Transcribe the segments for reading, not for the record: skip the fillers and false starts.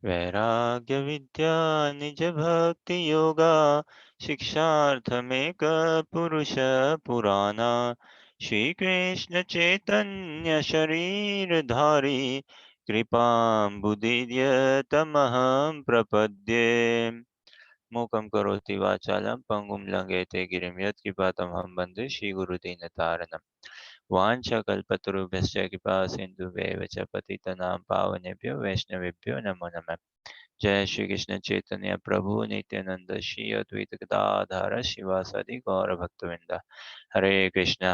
वैराग्य विद्या निज भक्ति योगा शिक्षार्थमेक पुरुष पुराना श्री कृष्ण चैतन्य शरीर धारी कृपाम्बुदिर्य तमहं प्रपद्ये मूकं करोति वाचालं पंगुं लंघयते गिरिं यत्कृपातमहं वन्दे श्रीगुरुदीनतारणम् वाञ्छकल्पतरुभ्यश्च कृपा सिन्धुभ्येव च पतितनां पावनेभ्यो वैष्णवेभ्यो नमो नमः जय श्री कृष्ण चैतन्य प्रभु नित्यानंद श्री अद्वैत गदाधर शिवासादि गौर भक्तवृंद हरे Krishna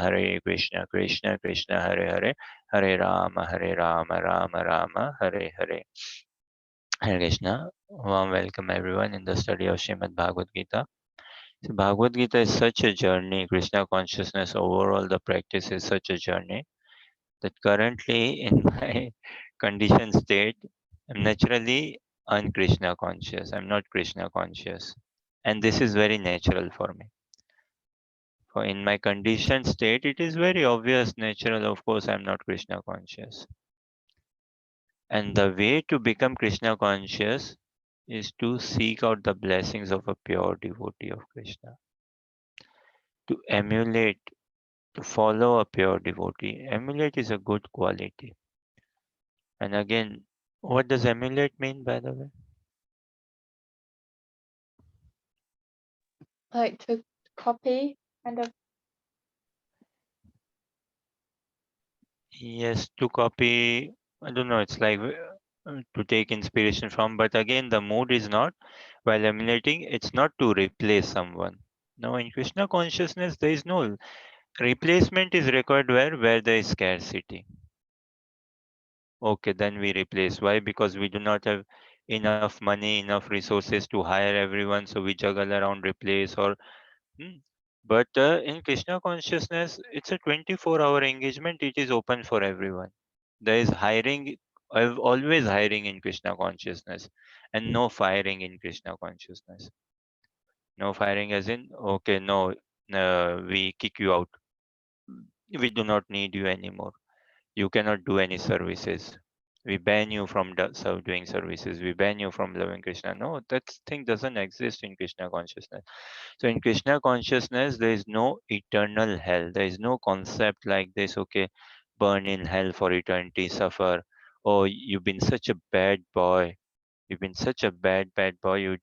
Krishna Krishna Hare Hare Hare Ram Ram Ram Hare Hare Hare Krishna. Warm welcome everyone in the study of Srimad Bhagavad Gita. So Bhagavad Gita is such a journey. Krishna consciousness overall, the practice is such a journey that currently in my conditioned state, I'm naturally un-Krishna conscious. I'm not Krishna conscious. And this is very natural for me. For in my conditioned state, it is very obvious, natural, of course, I'm not Krishna conscious. And the way to become Krishna conscious is to seek out the blessings of a pure devotee of Krishna, to emulate, to follow a pure devotee. Emulate is a good quality. And again, what does emulate mean, by the way? Like to copy, kind of. Yes, to copy, I don't know, it's like to take inspiration from, but again, the mood is not, while emulating, it's not to replace someone. No, in Krishna consciousness, there is no replacement is required where there is scarcity. Okay, then we replace. Why? Because we do not have enough money, enough resources to hire everyone, so we juggle around replace or. Hmm. But in Krishna consciousness, it's a 24-hour engagement. It is open for everyone. There is hiring, always hiring in Krishna consciousness, and no firing in Krishna consciousness. No firing as in, okay, no, we kick you out. We do not need you anymore. You cannot do any services. We ban you from doing services. We ban you from loving Krishna. No, that thing doesn't exist in Krishna consciousness. So in Krishna consciousness, there is no eternal hell. There is no concept like this, okay, burn in hell for eternity, suffer. Oh, you've been such a bad boy. You've been such a bad boy. You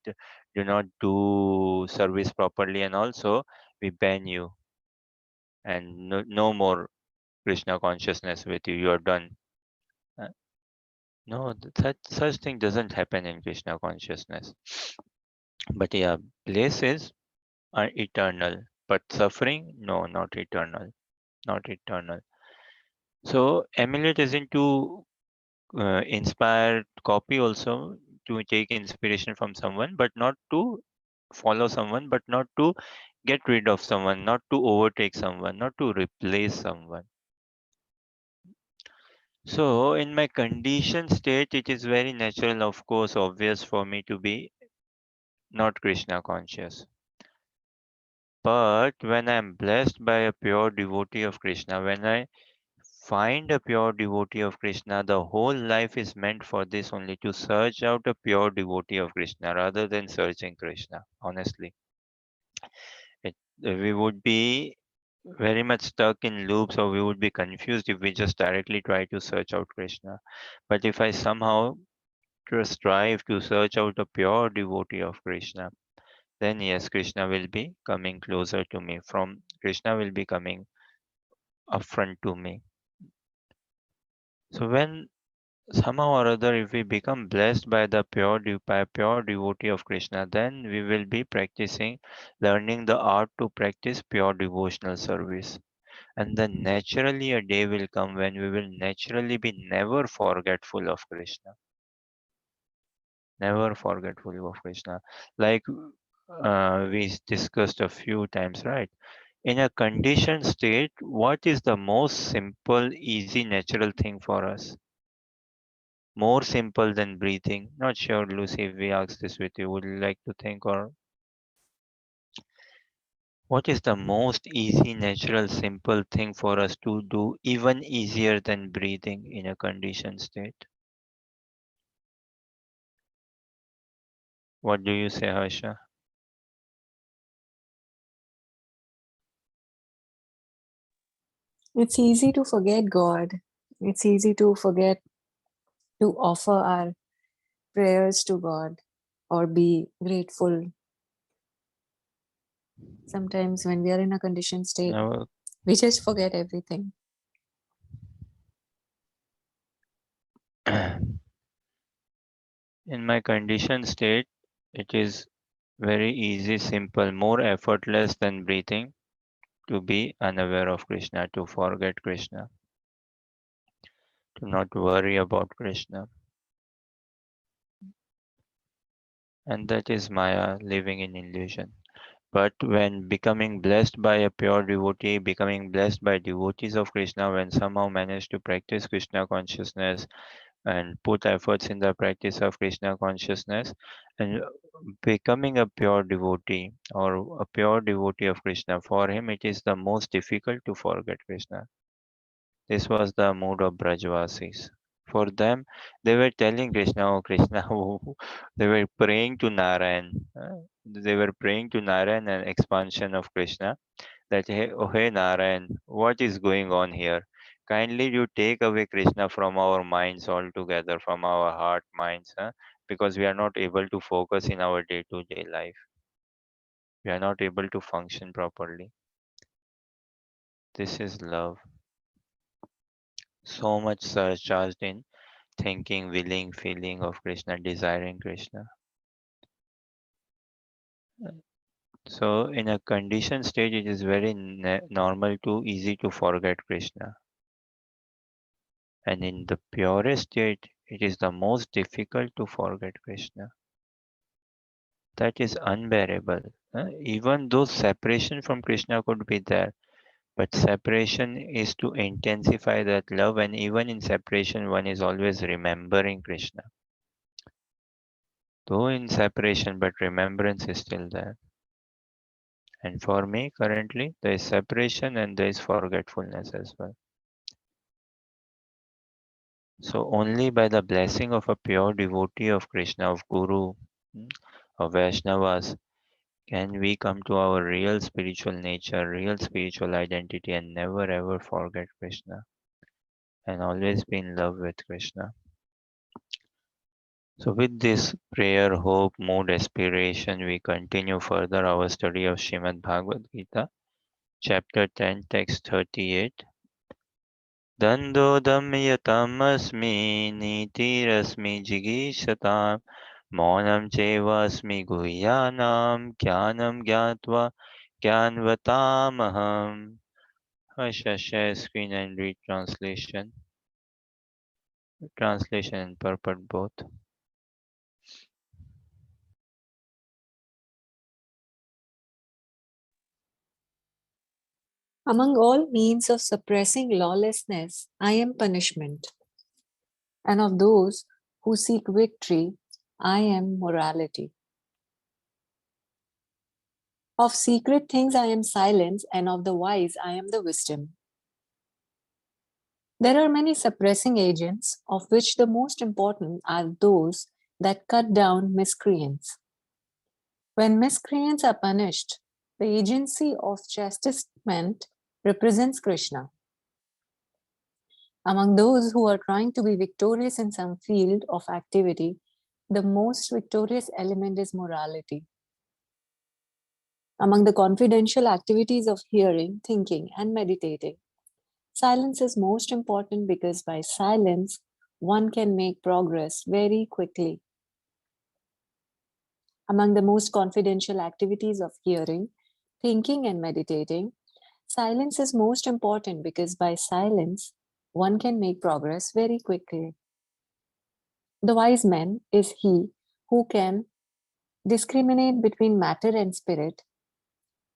do not do service properly. And also, we ban you. And no more Krishna consciousness with you. You are done. Uh, No, such thing doesn't happen in Krishna consciousness. But yeah, places are eternal. But suffering, no, not eternal. Not eternal. So emulate isn't to inspire copy also to take inspiration from someone, but not to follow someone, but not to get rid of someone, not to overtake someone, not to replace someone. So in my conditioned state, it is very natural, of course, obvious for me to be not Krishna conscious. But when I am blessed by a pure devotee of Krishna, when I find a pure devotee of Krishna, the whole life is meant for this only, to search out a pure devotee of Krishna rather than searching Krishna. Honestly, we would be very much stuck in loops, or we would be confused if we just directly try to search out Krishna. But if I somehow strive to search out a pure devotee of Krishna, then yes, Krishna will be coming closer to me. From Krishna will be coming upfront to me. So when somehow or other, if we become blessed by the by pure devotee of Krishna, then we will be practicing, learning the art to practice pure devotional service. And then naturally a day will come when we will naturally be never forgetful of Krishna. Never forgetful of Krishna. Like we discussed a few times, right? In a conditioned state, what is the most simple, easy, natural thing for us? More simple than breathing. Not sure, Lucy, if we ask this with you, would you like to think, or what is the most easy, natural, simple thing for us to do, even easier than breathing in a conditioned state? What do you say, Harsha? It's easy to forget God. It's easy to forget to offer our prayers to God or be grateful. Sometimes when we are in a conditioned state, Now, we just forget everything. in my conditioned state, it is very easy, simple, more effortless than breathing to be unaware of Krishna, to forget Krishna, to not worry about Krishna. And that is Maya, living in illusion. But when becoming blessed by a pure devotee, becoming blessed by devotees of Krishna, when somehow manage to practice Krishna consciousness and put efforts in the practice of Krishna consciousness, and becoming a pure devotee or a pure devotee of Krishna, for him it is the most difficult to forget Krishna. This was the mood of Brajvasis. For them, they were telling Krishna, oh Krishna, they were praying to Narayan. They were praying to Narayan and expansion of Krishna that, hey, oh, hey Narayan, what is going on here? Kindly you take away Krishna from our minds altogether, from our heart minds, because we are not able to focus in our day-to-day life. We are not able to function properly. This is love. So much surcharged in thinking, willing, feeling of Krishna, desiring Krishna. So, in a conditioned stage, it is very normal to easy to forget Krishna. And in the purest state, it is the most difficult to forget Krishna. That is unbearable. Even though separation from Krishna could be there, but separation is to intensify that love, and even in separation, one is always remembering Krishna. Though in separation, but remembrance is still there. And for me, currently, there is separation and there is forgetfulness as well. So, only by the blessing of a pure devotee of Krishna, of Guru, mm, of Vaishnavas, can we come to our real spiritual nature, real spiritual identity, and never ever forget Krishna and always be in love with Krishna. So, with this prayer, hope, mood, aspiration, we continue further our study of Srimad Bhagavad Gita, chapter 10, text 38. दन्दोदम्यतमस्मि नीतिरस्मि जिगीषताम् मौनं चैवास्मि गुह्यानां ज्ञानं ज्ञात्वा ज्ञानवतामहम्. I shall share screen and read translation and purport both. Among all means of suppressing lawlessness, I am punishment. And of those who seek victory, I am morality. Of secret things I am silence, and of the wise I am the wisdom. There are many suppressing agents, of which the most important are those that cut down miscreants. When miscreants are punished, the agency of chastisement represents Krishna. Among those who are trying to be victorious in some field of activity, the most victorious element is morality. Among the confidential activities of hearing, thinking, and meditating, silence is most important because by silence, one can make progress very quickly. Among the most confidential activities of hearing, thinking, and meditating, silence is most important because by silence, one can make progress very quickly. The wise man is he who can discriminate between matter and spirit,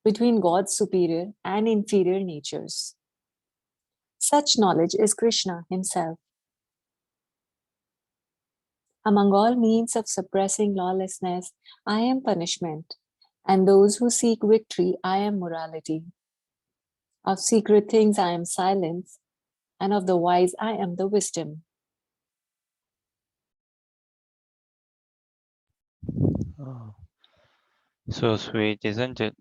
between God's superior and inferior natures. Such knowledge is Krishna himself. Among all means of suppressing lawlessness, I am punishment, and those who seek victory, I am morality. Of secret things, I am silence, and of the wise, I am the wisdom. Oh, so sweet, isn't it?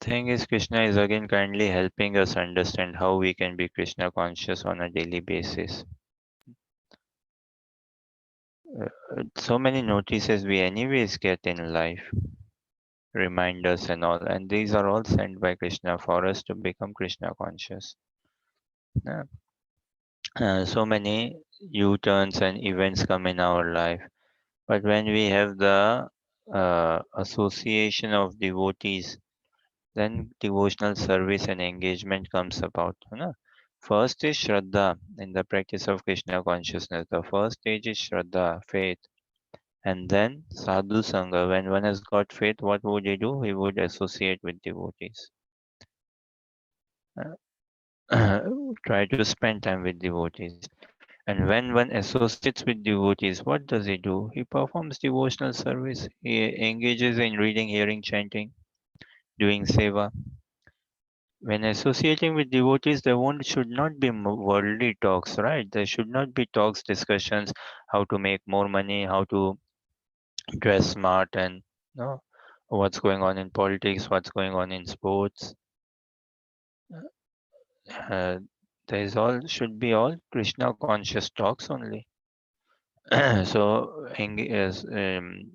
Thing is, Krishna is again kindly helping us understand how we can be Krishna conscious on a daily basis. So many notices we anyways get in life, reminders and all, and these are all sent by Krishna for us to become Krishna conscious. Yeah. So many U-turns and events come in our life, but when we have the association of devotees, then devotional service and engagement comes about. है ना? First is Shraddha in the practice of Krishna consciousness. The first stage is Shraddha, faith. And then Sadhu Sangha. When one has got faith, what would he do? He would associate with devotees. Try to spend time with devotees. And when one associates with devotees, what does he do? He performs devotional service. He engages in reading, hearing, chanting, doing seva. When associating with devotees, there should not be worldly talks, right? There should not be talks, discussions, how to make more money, how to dress smart, and what's going on in politics, what's going on in sports. Uh, there is all should be all Krishna conscious talks only. So, um,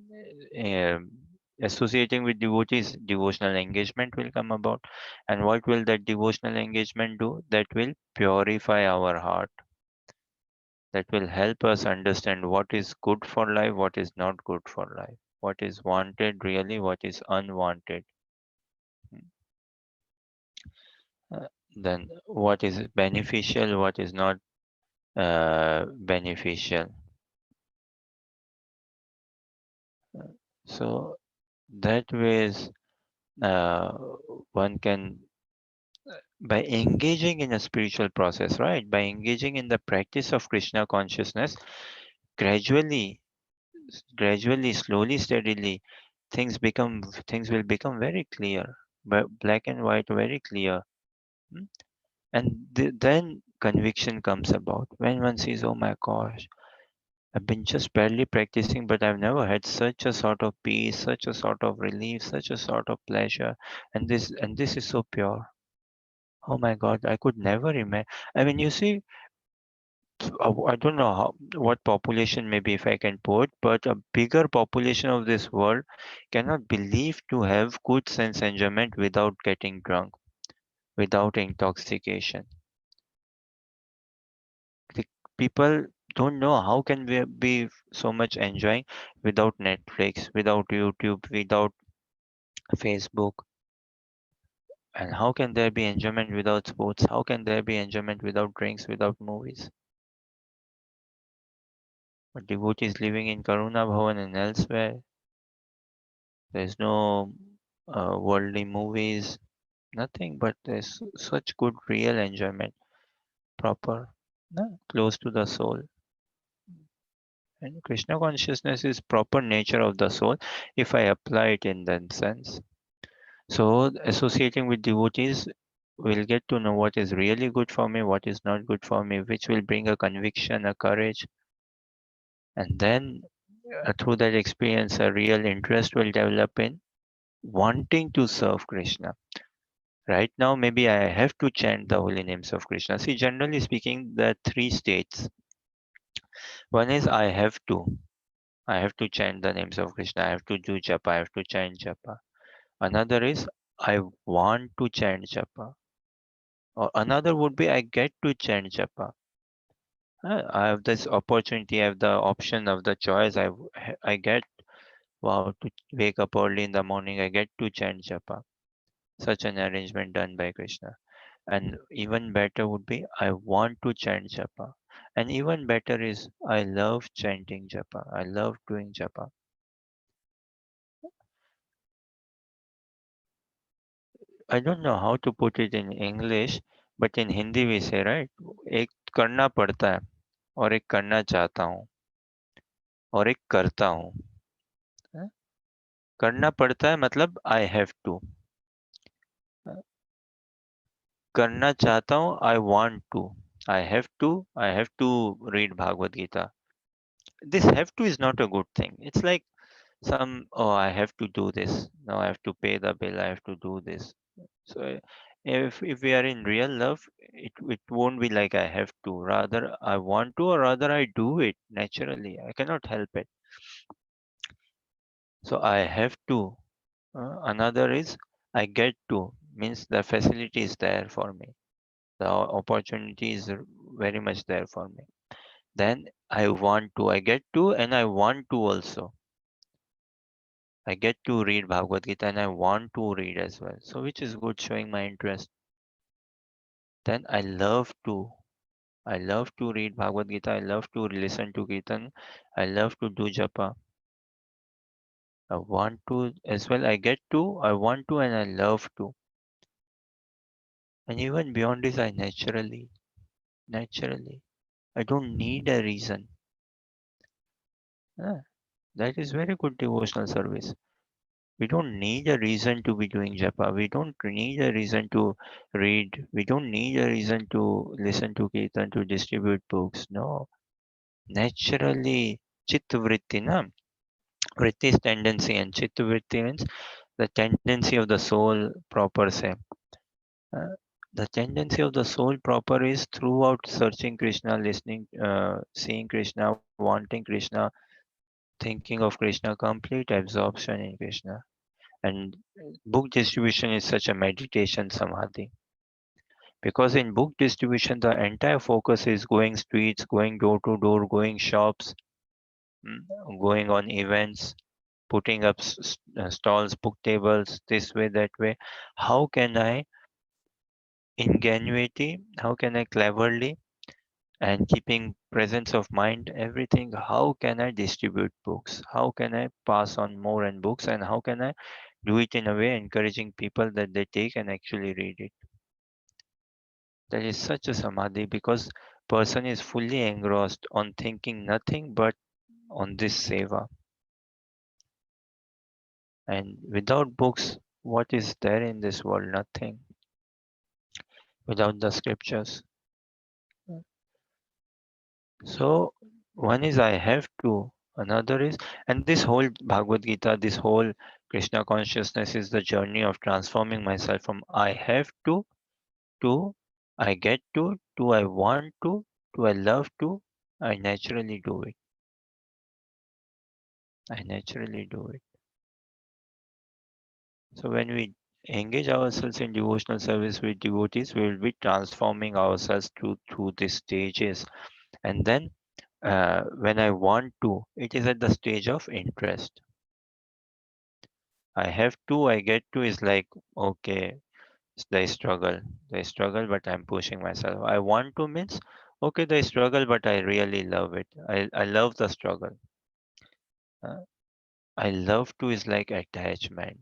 associating with devotees, devotional engagement will come about. And what will that devotional engagement do? That will purify our heart. That will help us understand what is good for life, what is not good for life, what is wanted really, what is unwanted. Then what is beneficial, what is not beneficial. So that ways uh, one can, by engaging in a spiritual process, right, by engaging in the practice of Krishna consciousness, gradually, slowly, steadily, things will become very clear, but black and white, very clear. Hmm? And then conviction comes about when one sees, oh my gosh, I've been just barely practicing, but I've never had such a sort of peace, such a sort of relief, such a sort of pleasure, and this is so pure. Oh my God, I could never imagine. I mean, you see, I don't know what population, maybe if I can put, but a bigger population of this world cannot believe to have good sense enjoyment without getting drunk, without intoxication. The people don't know how can we be so much enjoying without Netflix, without YouTube, without Facebook, and how can there be enjoyment without sports? How can there be enjoyment without drinks, without movies? But devotees living in Karuna Bhavan and elsewhere, there's no worldly movies, nothing, but there's such good real enjoyment, proper, close to the soul. And Krishna consciousness is proper nature of the soul if I apply it in that sense. So associating with devotees will get to know what is really good for me, what is not good for me, which will bring a conviction, a courage, and then through that experience, a real interest will develop in wanting to serve Krishna. Right now, maybe I have to chant the holy names of Krishna. See, generally speaking, there are three states. One is I have to. I have to chant the names of Krishna. I have to do japa. I have to chant japa. Another is I want to chant japa. Or another would be I get to chant japa. I have this opportunity. I have the option of the choice. I get, wow, to wake up early in the morning. I get to chant japa. Such an arrangement done by Krishna. And even better would be I want to chant japa. And even better is I love chanting japa. I love doing japa. I don't know how to put it in English, but in Hindi we say, right, एक करना पड़ता है और एक करना चाहता हूँ और एक करता हूँ. हाँ? करना पड़ता है मतलब I have to. करना चाहता हूँ I want to. I have to read Bhagavad Gita. this have to is not a good thing. It's like some, oh, I have to do this. Now I have to pay the bill. I have to do this. So if we are in real love, it won't be like I have to. Rather, I want to, or rather, I do it naturally. I cannot help it. So I have to. Another is I get to, means the facility is there for me. The opportunity is very much there for me. Then I want to. I get to, and I want to also. I get to read Bhagavad Gita and I want to read as well. So which is good, showing my interest. Then I love to. I love to read Bhagavad Gita. I love to listen to Kirtan. I love to do japa. I want to as well. I get to, I want to, and I love to. And even beyond this, I naturally. I don't need a reason. Ah, that is very good devotional service. We don't need a reason to be doing japa. We don't need a reason to read. We don't need a reason to listen to kirtan, to distribute books. No. Naturally, chitta vritti, na? Vritti is tendency, and chitta vritti means the tendency of the soul proper se. Uh, the tendency of the soul proper is throughout searching Krishna, listening, seeing Krishna, wanting Krishna, thinking of Krishna, complete absorption in Krishna. And book distribution is such a meditation samadhi. Because in book distribution, the entire focus is going streets, going door to door, going shops, going on events, putting up stalls, book tables, this way, that way. How can I ingenuity? How can I cleverly and keeping presence of mind, everything? How can I distribute books? How can I pass on more and books? And how can I do it in a way encouraging people that they take and actually read it? That is such a samadhi because person is fully engrossed on thinking nothing but on this seva. And without books, what is there in this world? Nothing. Without the scriptures. So one is I have to, another is, and this whole Bhagavad Gita, this whole Krishna consciousness is the journey of transforming myself from I have to I get to I want to I love to, I naturally do it. I naturally do it. So when we engage ourselves in devotional service with devotees, we will be transforming ourselves through these stages. And then when I want to, it is at the stage of interest. I have to, I get to is like, okay, it's the struggle, but I'm pushing myself. I want to means, okay, the struggle, but I really love it. I love the struggle. Uh, I love to is like attachment.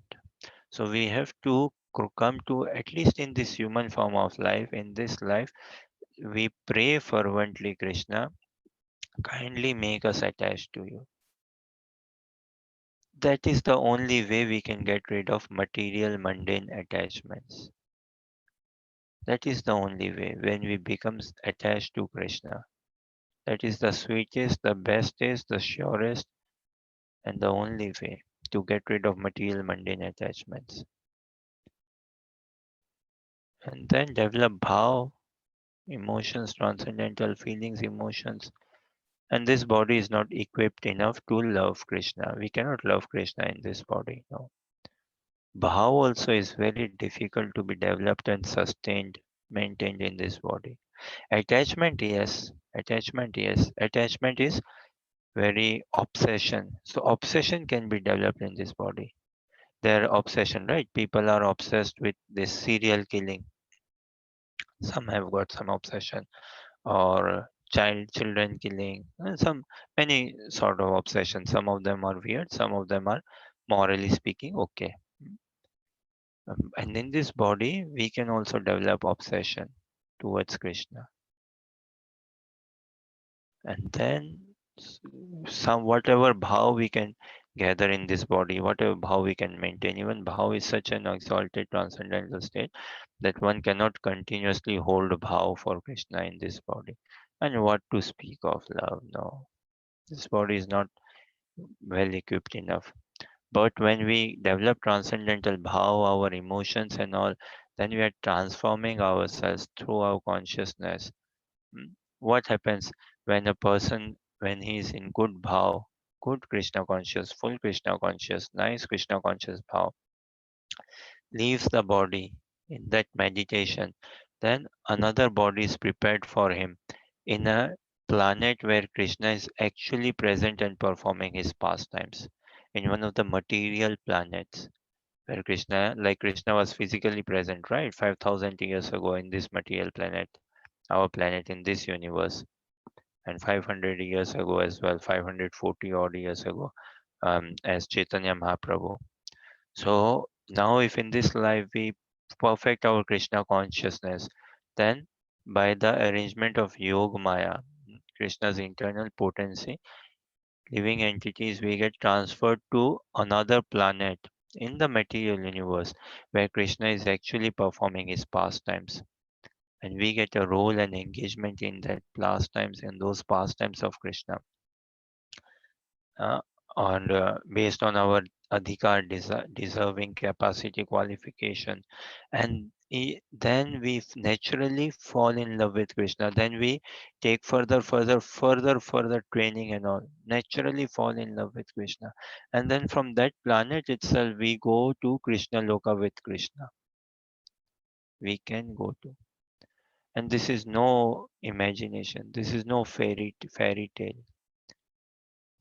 So we have to come to, at least in this human form of life, in this life, we pray fervently, Krishna, kindly make us attached to you. That is the only way we can get rid of material mundane attachments. That is the only way when we become attached to Krishna. That is the sweetest, the bestest, the surest, and the only way to get rid of material mundane attachments. And then develop bhav, emotions, transcendental feelings, emotions. And this body is not equipped enough to love Krishna. We cannot love Krishna in this body. No. Bhav also is very difficult to be developed and sustained, maintained in this body. Attachment, yes. Attachment, yes. Attachment is very obsession. So obsession can be developed in this body. Their obsession, right? People are obsessed with this serial killing. Some have got some obsession, or children killing, some many sort of obsession. Some of them are weird, some of them are morally speaking okay. And in this body we can also develop obsession towards Krishna. And then some whatever bhav we can gather in this body, whatever bhav we can maintain. Even bhav is such an exalted transcendental state that one cannot continuously hold bhav for Krishna in this body. And what to speak of love? No. This body is not well equipped enough. But when we develop transcendental bhav, our emotions and all, then we are transforming ourselves through our consciousness. What happens when a person, when he is in good bhav, good Krishna conscious, full Krishna conscious, nice Krishna conscious bhav, leaves the body in that meditation, then another body is prepared for him in a planet where Krishna is actually present and performing his pastimes. In one of the material planets where Krishna, like Krishna was physically present, right? 5,000 years ago in this material planet, our planet in this universe, and 500 years ago as well, 540 odd years ago, as Chaitanya Mahaprabhu. So now, if in this life we perfect our Krishna consciousness, then by the arrangement of Yog Maya, Krishna's internal potency, living entities, we get transferred to another planet in the material universe where Krishna is actually performing his pastimes. And we get a role and engagement in that pastimes, in those pastimes of Krishna. uh, and based on our adhikar deserving capacity qualification, and then we naturally fall in love with Krishna. Then we take further training and all, naturally fall in love with Krishna, and then from that planet itself we go to Krishna Loka with Krishna. We can go to, and this is no imagination, this is no fairy tale.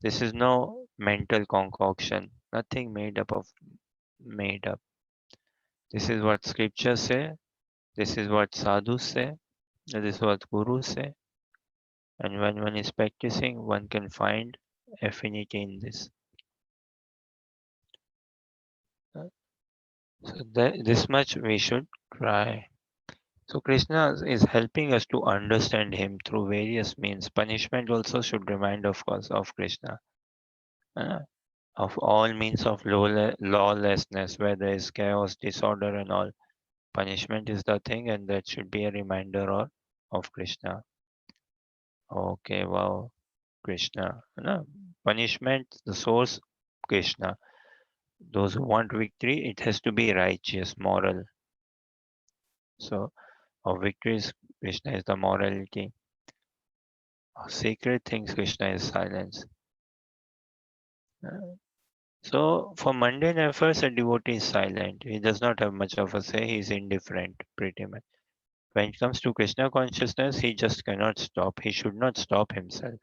This is no mental concoction, nothing made up. This is what scriptures say, this is what sadhus say, this is what gurus say, and when one is practicing, one can find affinity in this. So this much we should try. So Krishna is helping us to understand him through various means. Punishment also should remind, of course, of Krishna. Uh, of all means of lawlessness, where there is chaos, disorder, and all. Punishment is the thing, and that should be a reminder of Krishna. Okay, wow, Krishna. No, punishment, the source, Krishna. Those who want victory, it has to be righteous, moral. So, of victory is Krishna is the morality. Of sacred things, Krishna is silence. Uh, So, for mundane efforts, a devotee is silent. He does not have much of a say. He is indifferent, pretty much. When it comes to Krishna consciousness, he just cannot stop. He should not stop himself.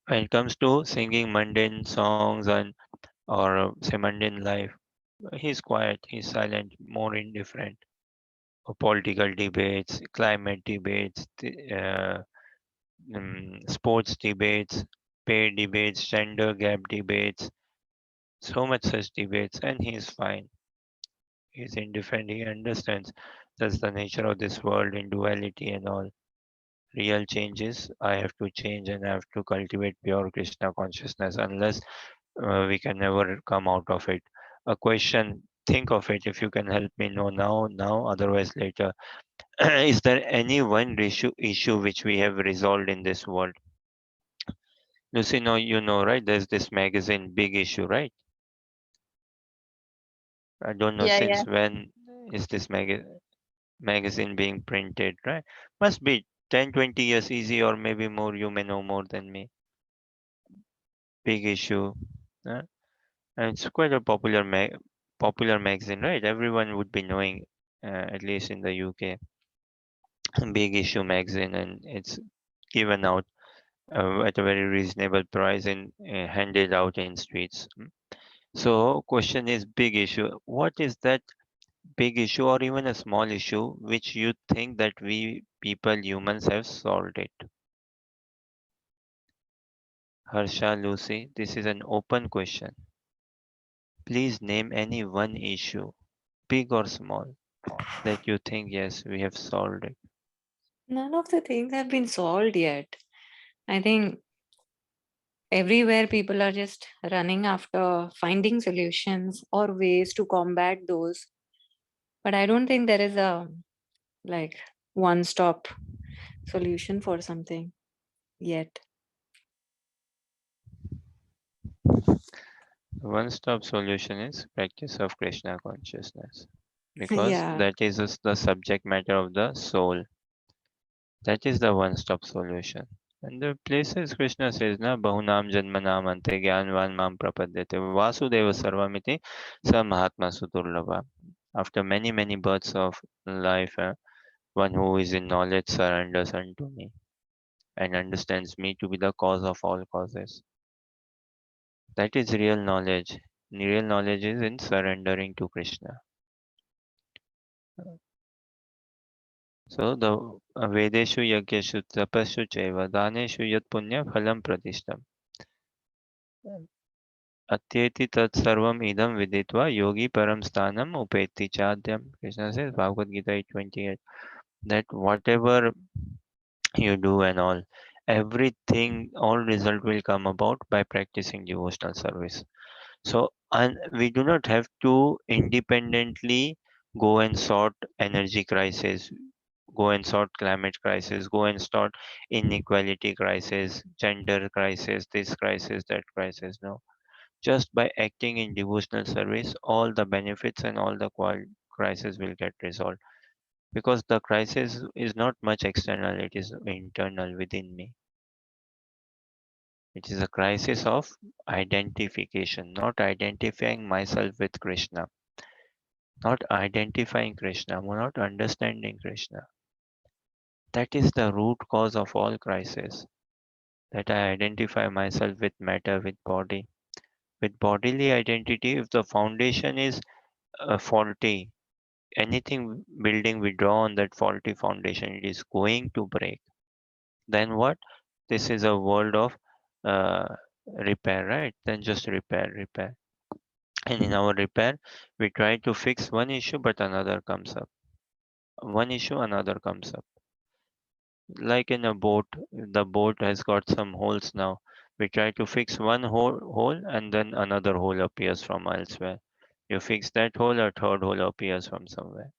When it comes to singing mundane songs and or say mundane life, he's quiet, he's silent, more indifferent. Political debates, climate debates, sports debates, pay debates, gender gap debates, so much such debates, and he's fine. He's indifferent. He understands that's the nature of this world in duality and all. Real changes, I have to change and I have to cultivate pure Krishna consciousness. Unless we can never come out of it. A question, think of it. If you can help me know now, otherwise later. Is there any one issue which we have resolved in this world? Lucy, no, you know, right? There's this magazine, Big Issue, right? I don't know Yeah, yeah. since when is this magazine being printed, right? Must be 10, 20 years easy, or maybe more. You may know more than me. Big Issue. uh, and it's quite a popular magazine, right? Everyone would be knowing, at least in the UK. Big Issue magazine, and it's given out at a very reasonable price and handed out in streets. So, question is, big issue. What is that big issue, or even a small issue, which you think that we people humans have solved it? Harsha, Lucy, this is an open question. Please name any one issue, big or small, that you think, yes, we have solved it. None of the things have been solved yet. I think everywhere people are just running after finding solutions or ways to combat those. But I don't think there is a like one stop solution for something yet. One-stop solution is practice of Krishna consciousness, because Yeah. that is the subject matter of the soul. That is the one-stop solution. And the places Krishna says, na bahunam janmanam ante jnanvan mam prapadyate vasudeva sarvamiti sa mahatma sudurlabha. After many many births of life, one who is in knowledge surrenders unto me and understands me to be the cause of all causes. That is real knowledge. Real knowledge is in surrendering to Krishna. So the Vedeshu Yagyashu Tapashu Chaiva Daneshu Yat Punya Phalam Pratishtam. Atyeti Tat Sarvam Idam Viditva Yogi Param Sthanam Upeti Chadyam. Krishna says, Bhagavad Gita 8:28, that whatever you do and everything, all result will come about by practicing devotional service. So, and we do not have to independently go and sort energy crisis, go and sort climate crisis, go and sort inequality crisis, gender crisis, this crisis, that crisis. No, just by acting in devotional service, all the benefits and all the crisis will get resolved. Because the crisis is not much external, it is internal within me. It is a crisis of identification, not identifying myself with Krishna, not identifying Krishna, not understanding Krishna. That is the root cause of all crisis. That I identify myself with matter, with body. With bodily identity, if the foundation is faulty, anything building we draw on that faulty foundation, it is going to break. Then what? This is a world of uh, repair, right? Then just repair, repair. And in our repair, we try to fix one issue, but another comes up. One issue, another comes up. Like in a boat, the boat has got some holes now. We try to fix one hole and then another hole appears from elsewhere. You fix that hole, a third hole appears from somewhere.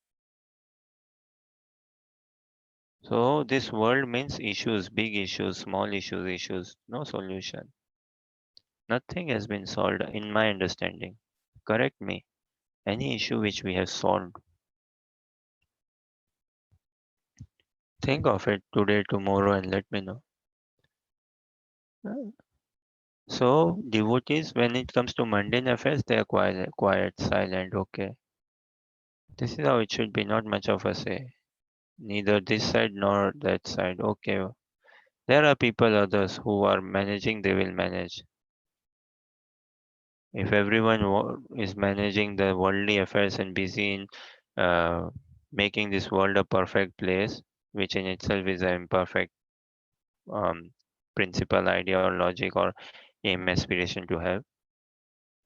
So this world means issues, big issues, small issues, no solution. Nothing has been solved in my understanding. Correct me. Any issue which we have solved, think of it today, tomorrow, and let me know. So devotees, when it comes to mundane affairs, they are quiet, silent. Okay, this is how it should be. Not much of a say, neither this side nor that side. Okay, there are people, others who are managing. They will manage. If everyone is managing the worldly affairs and busy in uh, making this world a perfect place, which in itself is an imperfect um, principle, idea, or logic, or aim, aspiration to have.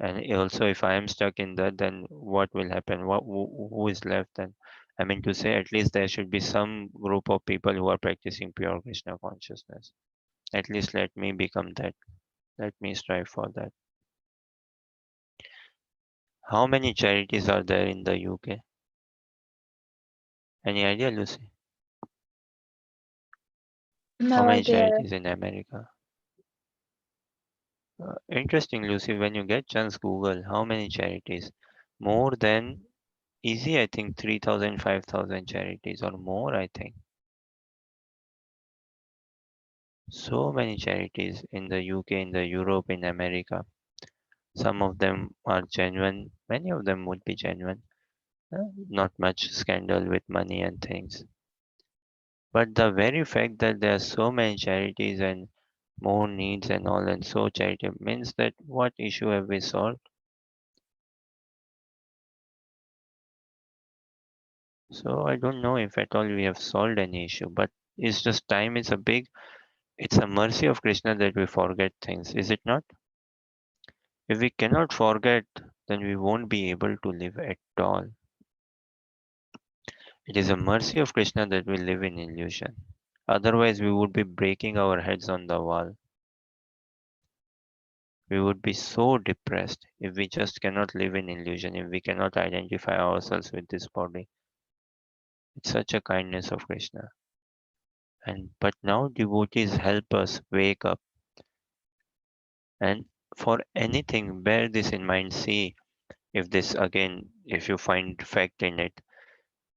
And also, if I am stuck in that, then what will happen? Who is left then? I mean to say, at least there should be some group of people who are practicing pure Krishna consciousness. At least let me become that. Let me strive for that. How many charities are there in the UK? Any idea, Lucy? How No many idea. charities in America? Interesting, Lucy. When you get chance, Google how many charities. More than easy, I think 3,000, 5,000 charities or more, I think. So many charities in the UK, in the Europe, in America. Some of them are genuine. Many of them would be genuine. Not much scandal with money and things. But the very fact that there are so many charities and more needs and all and so charitable means that what issue have we solved? So I don't know if at all we have solved any issue, but it's just time is a big, it's a mercy of Krishna that we forget things, is it not? If we cannot forget, then we won't be able to live at all. It is a mercy of Krishna that we live in illusion. Otherwise, we would be breaking our heads on the wall. We would be so depressed if we just cannot live in illusion, if we cannot identify ourselves with this body. It's such a kindness of Krishna. And but now devotees help us wake up and for anything, bear this in mind. See if this again, if you find fact in it.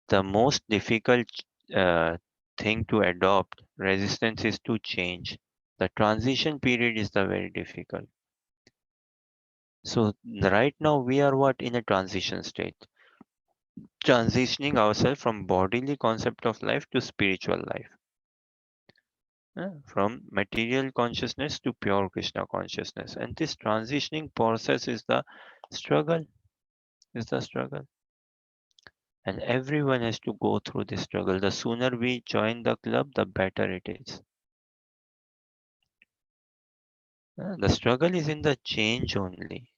The most difficult uh, thing to adopt resistance is to change. The transition period is the very difficult. So right now we are what in a transition state, transitioning ourselves from bodily concept of life to spiritual life, from material consciousness to pure Krishna consciousness. And this transitioning process is the struggle, is the struggle. And everyone has to go through this struggle. The sooner we join the club, the better it is. The struggle is in the change only.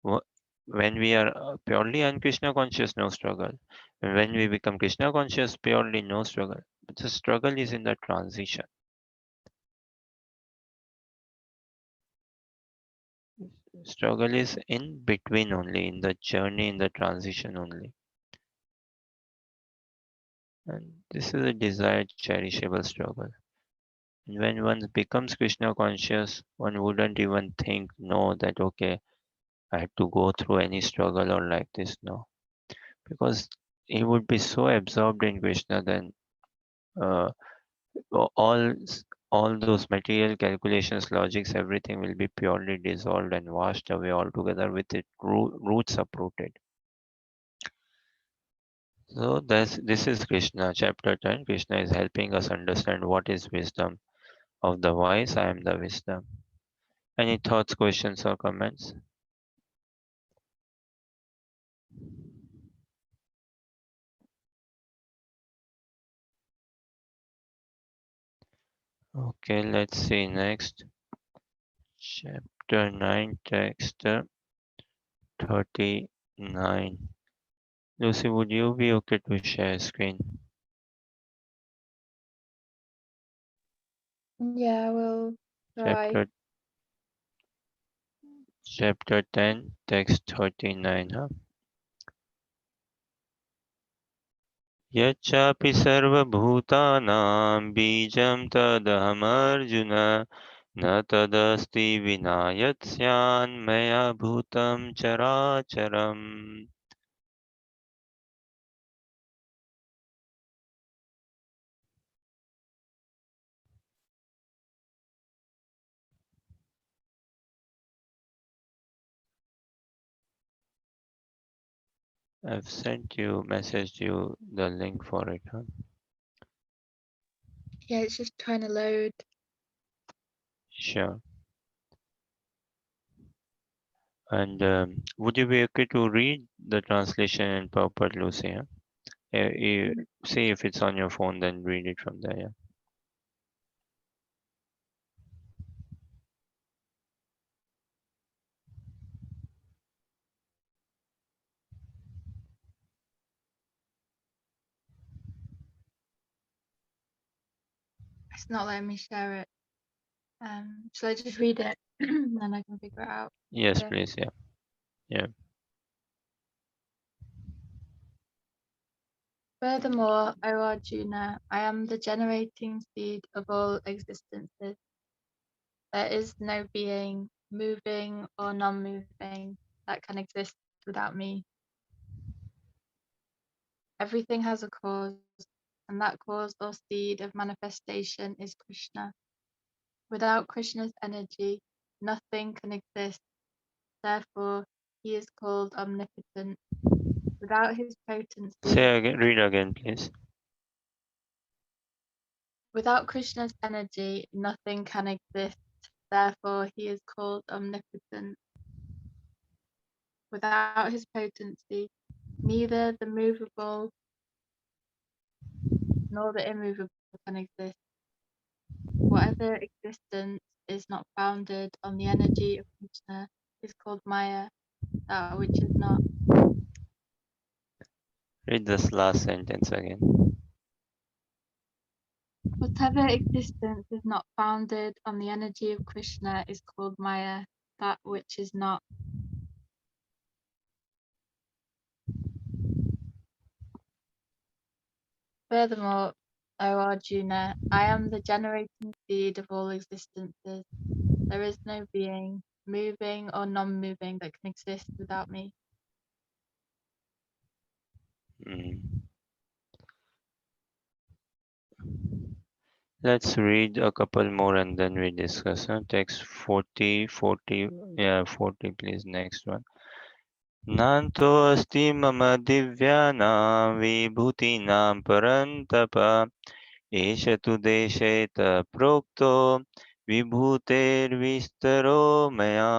Wh- When we are purely un-Krishna conscious, no struggle. And when we become Krishna conscious, purely no struggle. But the struggle is in the transition. Struggle is in between only, in the journey, in the transition only. And this is a desired, cherishable struggle. And when one becomes Krishna conscious, one wouldn't even think, no, that okay, I had to go through any struggle or like this. No, because he would be so absorbed in Krishna, then uh, all all those material calculations, logics, everything will be purely dissolved and washed away altogether with its roots uprooted. So this is Krishna, chapter 10. Krishna is helping us understand what is wisdom. Of the wise, I am the wisdom. Any thoughts, questions, or comments? Okay, let's see next. Chapter 9, text 39. Lucy, would you be okay to share screen? Yeah, we'll try. Chapter 10, text 39. Huh? यच्चापि सर्वभूतानां बीजं तदहमर्जुन न तदस्ति विना यत् स्यान्मया भूतं चराचरम्. I've messaged you the link for it. Huh? Yeah, it's just trying to load. Sure. And would you be okay to read the translation in proper, Lucy? Huh? You see if it's on your phone, then read it from there. Yeah. It's not letting me share it. Shall I just read it and then I can figure it out? Yes, Yeah. please. Yeah. Yeah. Furthermore, O Arjuna, I am the generating seed of all existences. There is no being, moving or non-moving, that can exist without me. Everything has a cause, and that cause or seed of manifestation is Krishna. Without Krishna's energy, nothing can exist. Therefore, he is called omnipotent. Without his potency, Say again. Read again, please. without Krishna's energy, nothing can exist. Therefore, he is called omnipotent. Without his potency, neither the movable nor the immovable can exist. Whatever existence is not founded on the energy of Krishna is called Maya, that which is not. Read this last sentence again. Whatever existence is not founded on the energy of Krishna is called Maya, that which is not. Furthermore, O Arjuna, I am the generating seed of all existences. There is no being, moving or non-moving, that can exist without me. Mm. Let's read a couple more and then we discuss. Text 40, 40, yeah, 40, please. Next one. नान्तो अस्ति मम दिव्यानां विभूतीनां परन्तप एष तु देशेत प्रोक्तो विभूतेर्विस्तरो मया.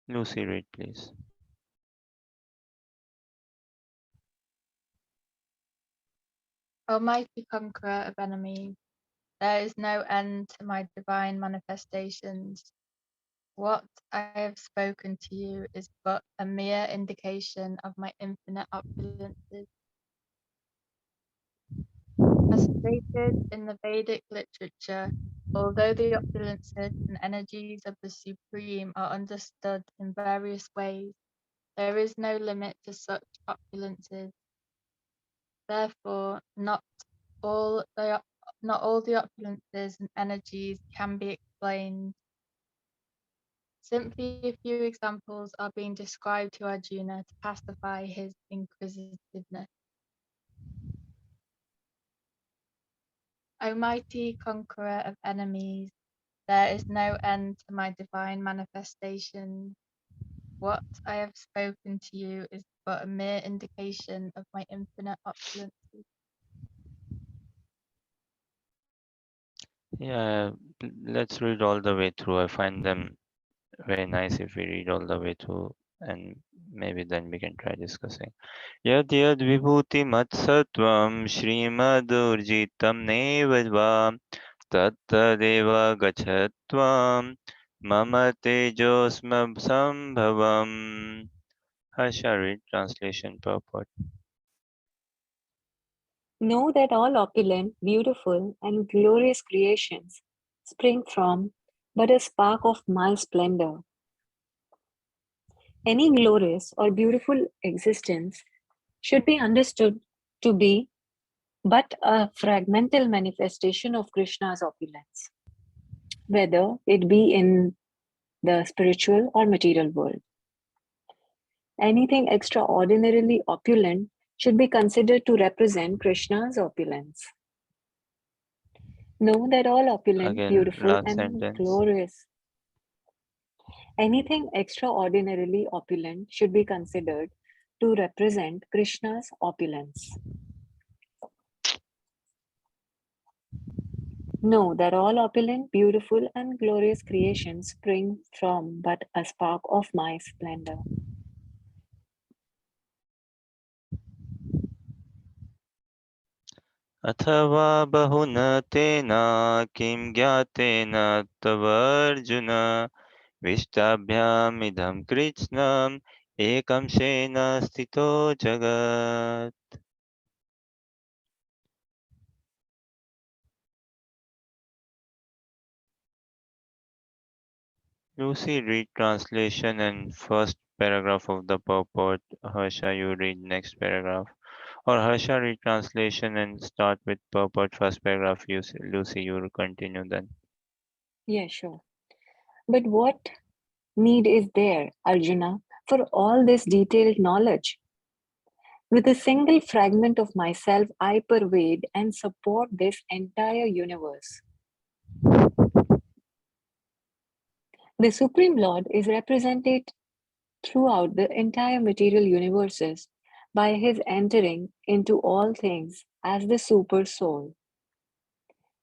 Lucy, read please. Almighty conqueror of enemies, there is no end to my divine manifestations. What I have spoken to you is but a mere indication of my infinite opulences. As stated in the Vedic literature, although the opulences and energies of the Supreme are understood in various ways, there is no limit to such opulences. Therefore, all the not all the opulences and energies can be explained. Simply a few examples are being described to Arjuna to pacify his inquisitiveness. O mighty conqueror of enemies, there is no end to my divine manifestations. What I have spoken to you is but a mere indication of my infinite opulences. Yeah, let's read all the way through. I find them very nice if we read all the way through, and maybe then we can try discussing. Yad yad vibhuti matsatvam shrimadurjitam neva va tattadeva gachatvam mama tejosma sambhavam. Harsha, read translation purport. Know that all opulent, beautiful, and glorious creations spring from but a spark of my splendor. Any glorious or beautiful existence should be understood to be but a fragmental manifestation of Krishna's opulence, whether it be in the spiritual or material world. Anything extraordinarily opulent should be considered to represent Krishna's opulence. Know that all opulent, Again, beautiful, last and sentence. glorious. Anything extraordinarily opulent should be considered to represent Krishna's opulence. Know that all opulent, beautiful, and glorious creations spring from but a spark of my splendor. अथवा बहुनतेन किं ज्ञातेन तवर्जुन विष्टाभ्यामिदं कृत्स्नम् एकंशेन स्थितो जगत्. Lucy, read translation and first paragraph of the purport. Harsha, you read next paragraph. Or Harsha, read translation and start with purport first paragraph. Lucy, you will continue then. Yeah, sure. But what need is there, Arjuna, for all this detailed knowledge? With a single fragment of myself, I pervade and support this entire universe. The Supreme Lord is represented throughout the entire material universes by his entering into all things as the Super Soul.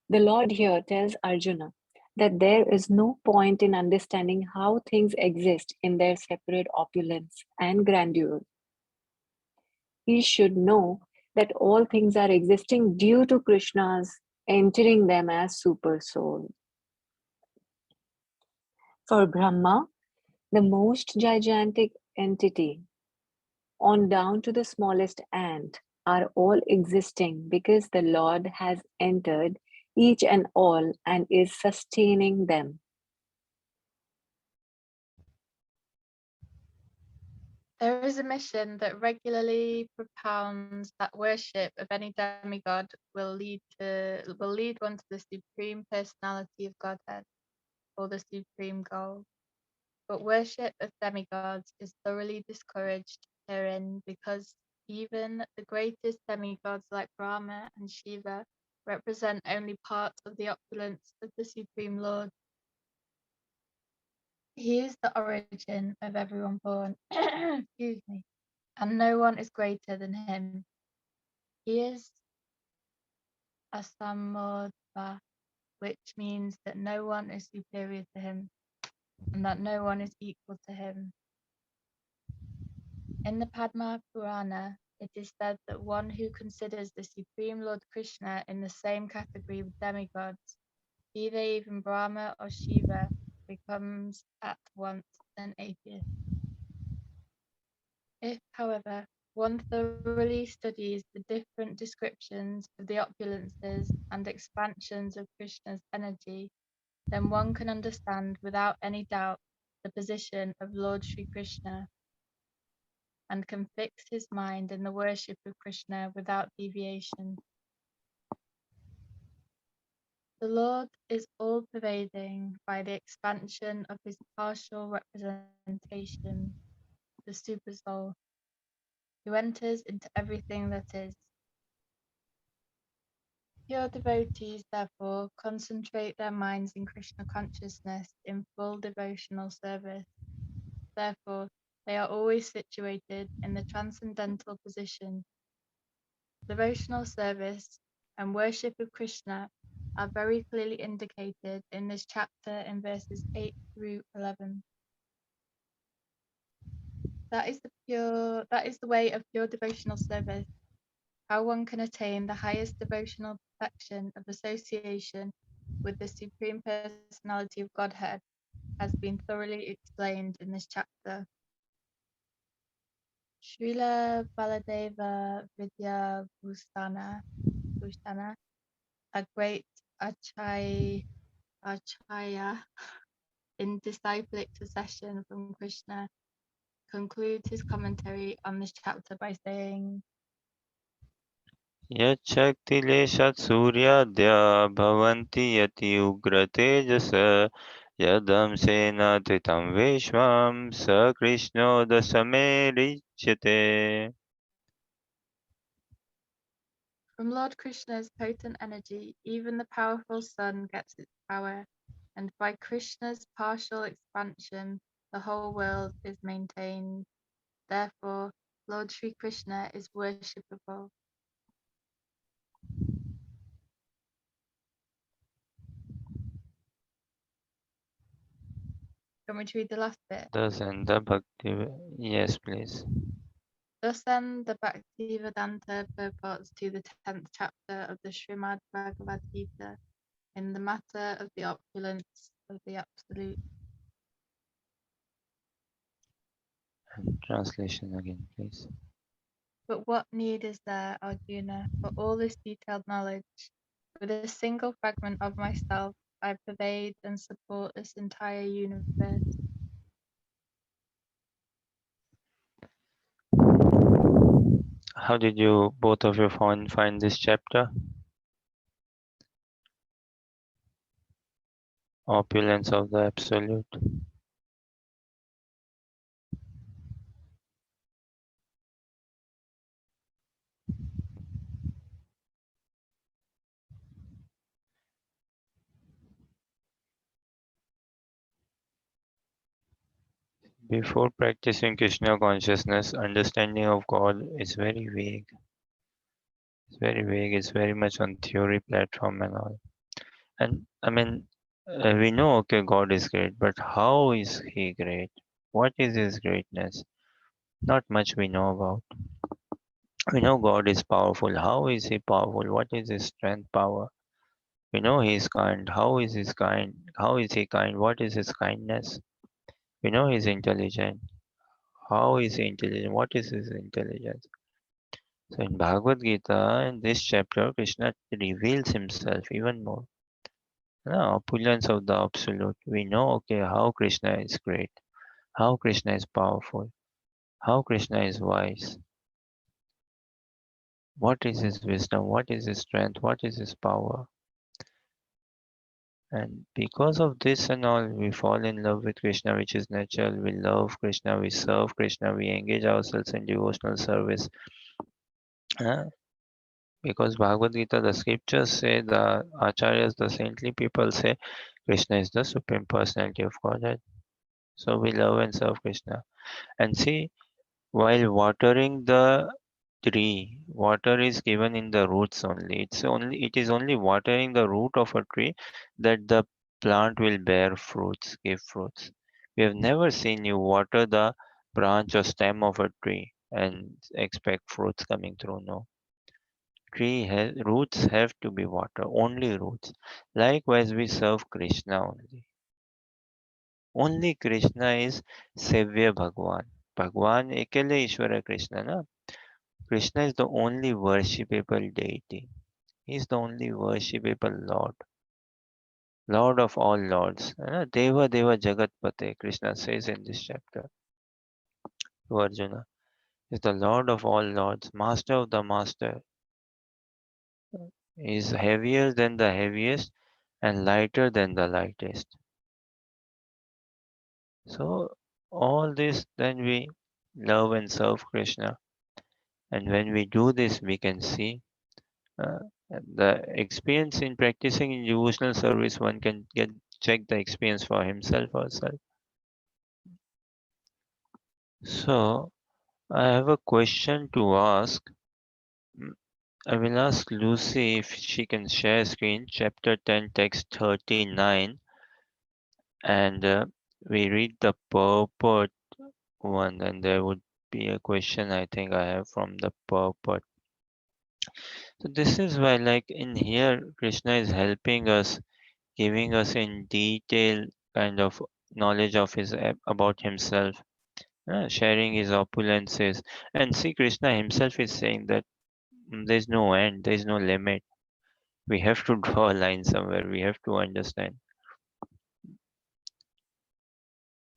The Lord here tells Arjuna that there is no point in understanding how things exist in their separate opulence and grandeur. He should know that all things are existing due to Krishna's entering them as Super Soul. For Brahma, the most gigantic entity, on down to the smallest ant, are all existing because the Lord has entered each and all and is sustaining them. There is a mission that regularly propounds that worship of any demigod will lead one to the supreme personality of Godhead, or the supreme goal. But worship of demigods is thoroughly discouraged herein, because even the greatest demigods like Brahma and Shiva represent only part of the opulence of the Supreme Lord. He is the origin of everyone born, excuse me, and no one is greater than him. He is asamodva, which means that no one is superior to him, and that no one is equal to him. In the Padma Purana, it is said that one who considers the Supreme Lord Krishna in the same category with demigods, be they even Brahma or Shiva, becomes at once an atheist. If, however, one thoroughly studies the different descriptions of the opulences and expansions of Krishna's energy, then one can understand without any doubt the position of Lord Sri Krishna, and can fix his mind in the worship of Krishna without deviation. The Lord is all-pervading by the expansion of his partial representation, the Super-Soul, who enters into everything that is. Pure devotees, therefore, concentrate their minds in Krishna consciousness in full devotional service. Therefore, they are always situated in the transcendental position. Devotional service and worship of Krishna are very clearly indicated in this chapter in verses 8 through 11. That is the way of pure devotional service. How one can attain the highest devotional perfection of association with the Supreme Personality of Godhead has been thoroughly explained in this chapter. Srila Baladeva Vidya Bhusthana, a great acharya in disciplic succession from Krishna, concludes his commentary on this chapter by saying, यच्छक्तिलेशात् सूर्याद्या भवन्ति यति उग्रतेजस यदंशेन धृतं विश्वं स कृष्णो दशमेरिच्यते. from Lord Krishna's potent energy, even the powerful sun gets its power, and by Krishna's partial expansion, the whole world is maintained. Therefore, Lord Sri Krishna is worshipable. Can we read the last bit? Thus and the bhakti. Yes, please. Thus then, the Bhaktivedanta purports to the 10th chapter of the Srimad Bhagavad Gita in the matter of the opulence of the Absolute. Translation again, please. But what need is there, Arjuna, for all this detailed knowledge? With a single fragment of myself, I pervade and support this entire universe. How did you both of you find this chapter? Opulence of the Absolute. Before practicing Krishna consciousness, understanding of God is very vague. It's very vague. It's very much on theory platform and all. And I mean, we know, okay, God is great, but how is He great? What is His greatness? Not much we know about. We know God is powerful. How is He powerful? What is His strength, power? We know He is kind. How is His kind? How is He kind? What is His kindness? We know He is intelligent. How is He intelligent? What is His intelligence? So in Bhagavad Gita, in this chapter, Krishna reveals Himself even more. Opulence of the Absolute. We know, okay, how Krishna is great, how Krishna is powerful. how Krishna is wise, what is his wisdom, what is his strength, what is his power. And because of this and all, we fall in love with Krishna, which is natural. We love Krishna, we serve Krishna, we engage ourselves in devotional service. Uh, because Bhagavad Gita, the scriptures say, the acharyas, the saintly people say, Krishna is the supreme personality of Godhead. So we love and serve Krishna. And see, while watering the tree, water is given in the roots only. It is only watering the root of a tree that the plant will bear fruits, give fruits. We have never seen you water the branch or stem of a tree and expect fruits coming through. No. Roots have to be water, only roots. Likewise, we serve Krishna only. Only Krishna is Sevya Bhagwan. Bhagwan ekale Ishvara Krishna, na? Krishna is the only worshipable deity. He is the only worshipable Lord. Lord of all lords. Deva Deva Jagatpate, Krishna says in this chapter to Arjuna. Is the Lord of all lords, Master of the Master. He is heavier than the heaviest and lighter than the lightest. So all this then we love and serve Krishna. And when we do this, we can see uh, the experience in practicing in devotional service. One can get check the experience for himself or herself. So I have a question to ask. Mm, I will ask Lucy if she can share screen, chapter 10, text 39, and we read the purport one, and there would be a question I think I have from the purport. So this is why, like in here, Krishna is helping us, giving us in detail kind of knowledge of his about himself, sharing his opulences. And see, Krishna himself is saying that there's no end, there's no limit. We have to draw a line somewhere. We have to understand.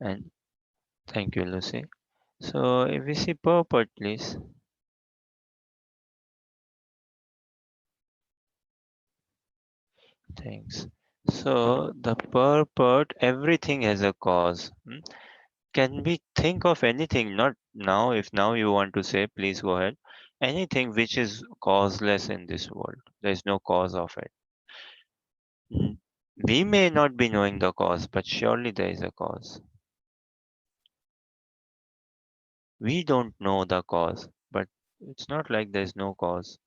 And thank you, Lucy. So if we see purport, please. Thanks. So the purport, everything has a cause. Can we think of anything? Not now. If now you want to say, please go ahead. Anything which is causeless in this world. There is no cause of it. Mm, we may not be knowing the cause, but surely there is a cause. We don't know the cause, but it's not like there's no cause.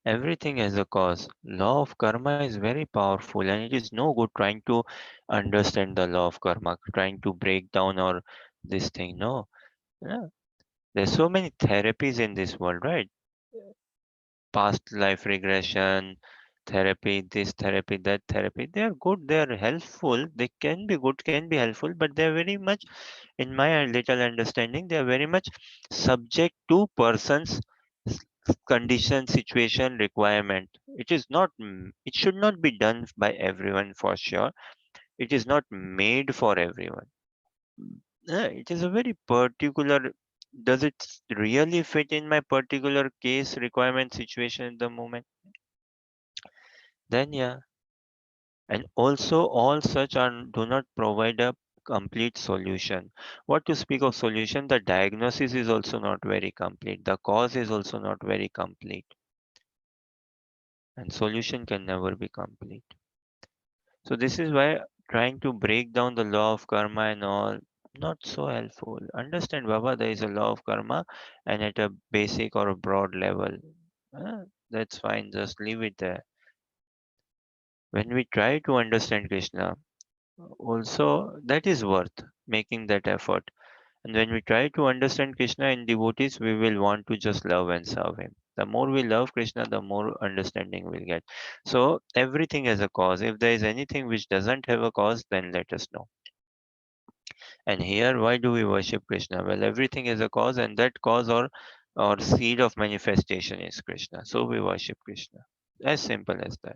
Everything has a cause. Law of karma is very powerful, and it is no good trying to understand the law of karma, trying to break down or this thing. No. Yeah. There's so many therapies in this world, right? Past life regression therapy, this therapy, that therapy. They are good, they are helpful, they can be good, can be helpful, but they are very much, in my little understanding, they are very much subject to person's condition, situation, requirement. It is not it should not be done by everyone for sure. It is not made for everyone. It is a very particular, does it really fit in my particular case, requirement, situation at the moment? Then yeah. And also all such are do not provide a complete solution. What to speak of solution, the diagnosis is also not very complete, the cause is also not very complete, and solution can never be complete. So this is why trying to break down the law of karma and all, not so helpful. Understand, Baba, there is a law of karma, and at a basic or a broad level, that's fine, just leave it there. When we try to understand Krishna, also that is worth making that effort. And when we try to understand Krishna in devotees, we will want to just love and serve him. The more we love Krishna, the more understanding we'll get. So everything has a cause. If there is anything which doesn't have a cause, then let us know. And here, why do we worship Krishna? Well, everything is a cause, and that cause or seed of manifestation is Krishna. So we worship Krishna. As simple as that.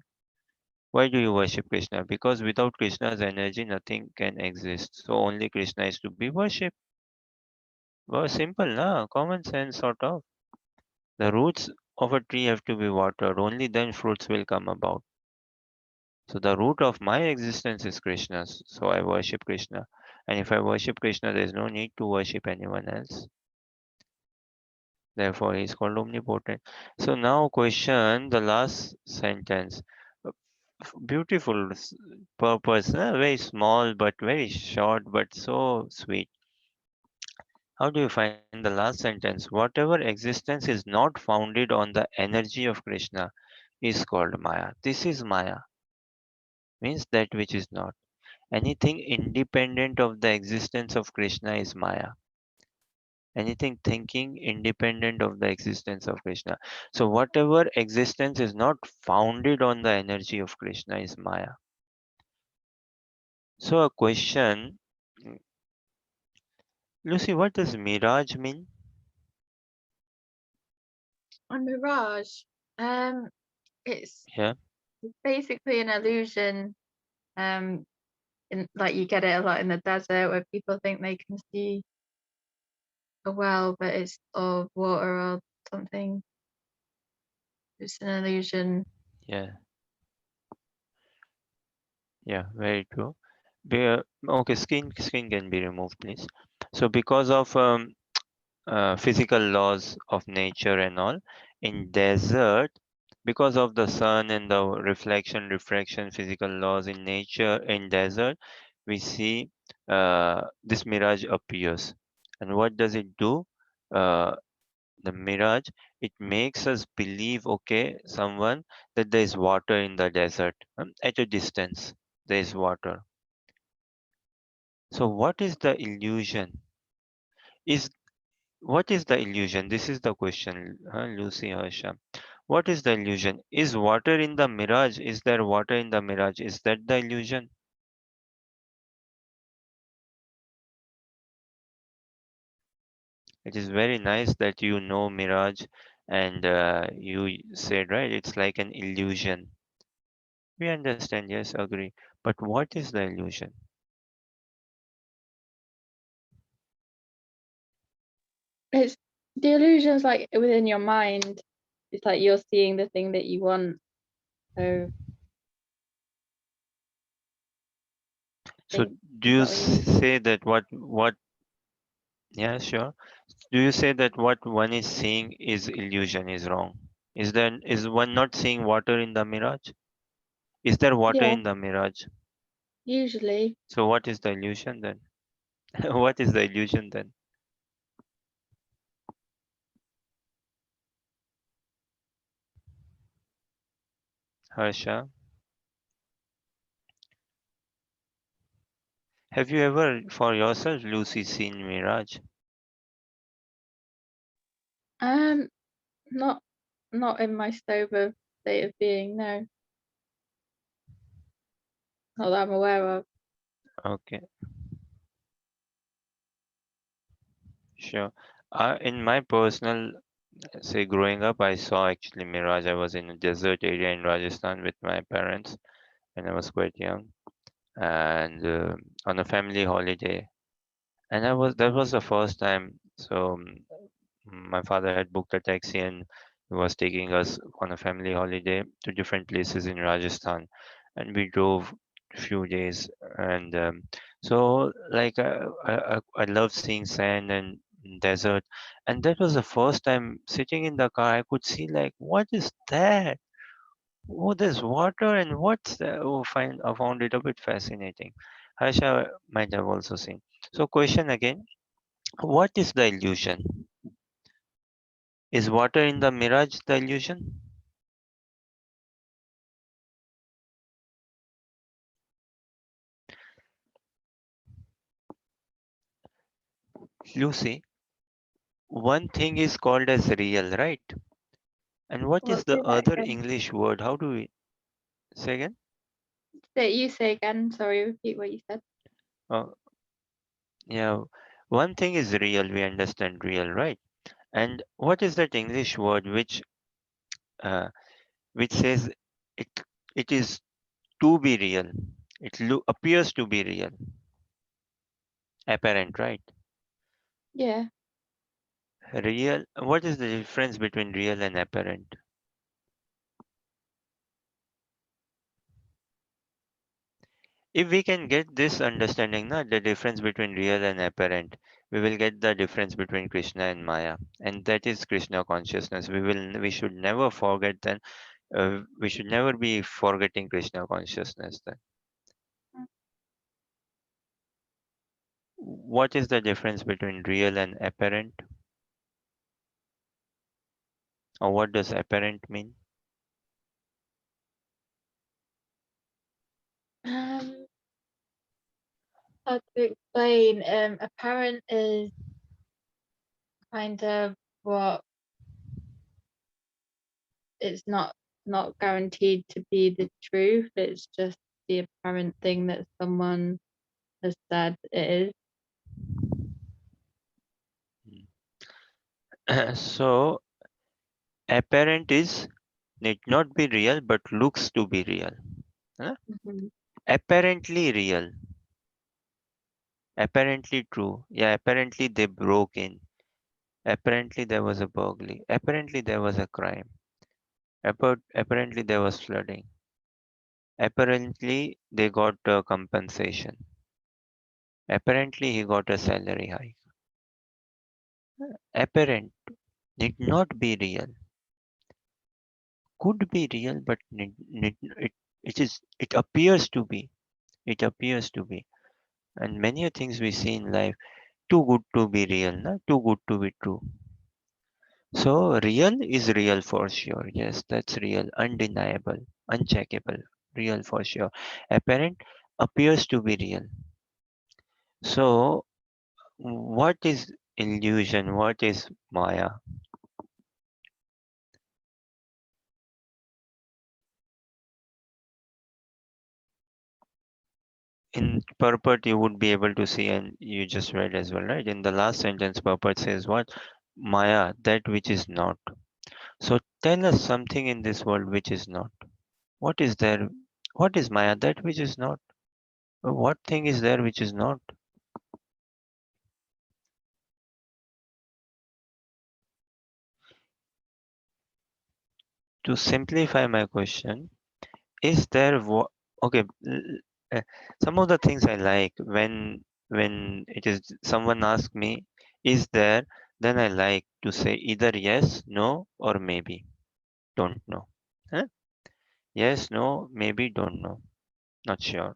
Why do you worship Krishna? Because without Krishna's energy, nothing can exist. So only Krishna is to be worshipped. Well, simple, na? Common sense, sort of. The roots of a tree have to be watered, only then fruits will come about. So the root of my existence is Krishna. So I worship Krishna. And if I worship Krishna, there is no need to worship anyone else. Therefore, he is called omnipotent. So now question the last sentence. Uh, Beautiful purpose, very small but very short but so sweet. How do you find the last sentence? Whatever existence is not founded on the energy of Krishna is called Maya. This is Maya, means that which is not. Anything independent of the existence of Krishna is Maya. Anything thinking independent of the existence of Krishna. So, whatever existence is not founded on the energy of Krishna is Maya. So, a question, Lucy, what does mirage mean? A mirage. It's Yeah, basically an illusion. Um, like you get it a lot in the desert where people think they can see a well, but it's of water or something. It's an illusion. yeah, yeah, very true. Okay, skin can be removed, please. So, because of physical laws of nature and all, in desert, because of the sun and the reflection physical laws in nature, in desert we see this mirage appears. And what does it do? uh, the mirage, it makes us believe, okay, someone, that there is water in the desert, at a distance there is water. So what is the illusion? Is What is the illusion? This is the question, Lucy, Harsha. What is the illusion? Is water in the mirage? Is there water in the mirage? Is that the illusion? It is very nice that you know mirage, and you said, right, it's like an illusion. We understand, yes, agree. But what is the illusion? It's the illusion's like within your mind. It's like you're seeing the thing that you want. So I So think do is you that what you mean? say that what yeah, sure. Do you say that what one is seeing is illusion, is wrong? Is one not seeing water in the mirage? Is there water Yeah, in the mirage? usually. So what is the illusion then? What is the illusion then? Harsha, have you ever for yourself, Lucy, seen mirage? Um, not not in my sober state of being. No, not that I'm aware of. Okay, sure. In my personal, say, growing up, I saw actually mirage. I was in a desert area in Rajasthan with my parents, and I was quite young, and on a family holiday. And that was the first time. So my father had booked a taxi and he was taking us on a family holiday to different places in Rajasthan, and we drove a few days. And so, like, I love seeing sand and desert, and that was the first time sitting in the car. I could see, like, what is that? Oh, there's water, and what's that? Oh, I found it a bit fascinating. Harsha might have also seen. So, question again: what is the illusion? Is water in the mirage the illusion? Lucy, one thing is called as real, right? And what is What? the Say that other again. English word? How do we say again? Say again. Sorry, repeat what you said. Uh, yeah, one thing is real. We understand real, right? And what is that English word uh, which says it it is to be real? Appears to be real, apparent, right? Yeah. Real, what is the difference between real and apparent? If we can get this understanding, na, the difference between real and apparent, we will get the difference between Krishna and Maya, and that is Krishna consciousness. We should never forget that. We should never be forgetting Krishna consciousness. Then, what is the difference between real and apparent, or what does apparent mean? Um, Hard to explain. Apparent is kind of what it's not guaranteed to be the truth. It's just the apparent thing that someone has said it is. So, apparent is need not be real, but looks to be real. Huh? Mhm. Apparently real, apparently true. Yeah, apparently they broke in. Apparently there was a burglary. Apparently there was a crime. Apparently there was flooding. Apparently they got compensation. Apparently he got a salary hike. Apparent need not be real. Could be real, but it appears to be. It appears to be. And many things we see in life too good to be real, na? Too good to be true. So real is real for sure. Yes, that's real, undeniable, uncheckable, real for sure. Apparent appears to be real. So what is illusion? What is Maya? In purport, you would be able to see, and you just read as well, right? In the last sentence, purport says what? Maya, that which is not. So tell us something in this world which is not. What is there? What is Maya? That which is not. What thing is there which is not? To simplify my question, is there okay? Uh, some of the things I like when it is someone asks me, is there? Then I like to say either yes, no, or maybe. Don't know. Huh? Yes, no, maybe, don't know. Not sure.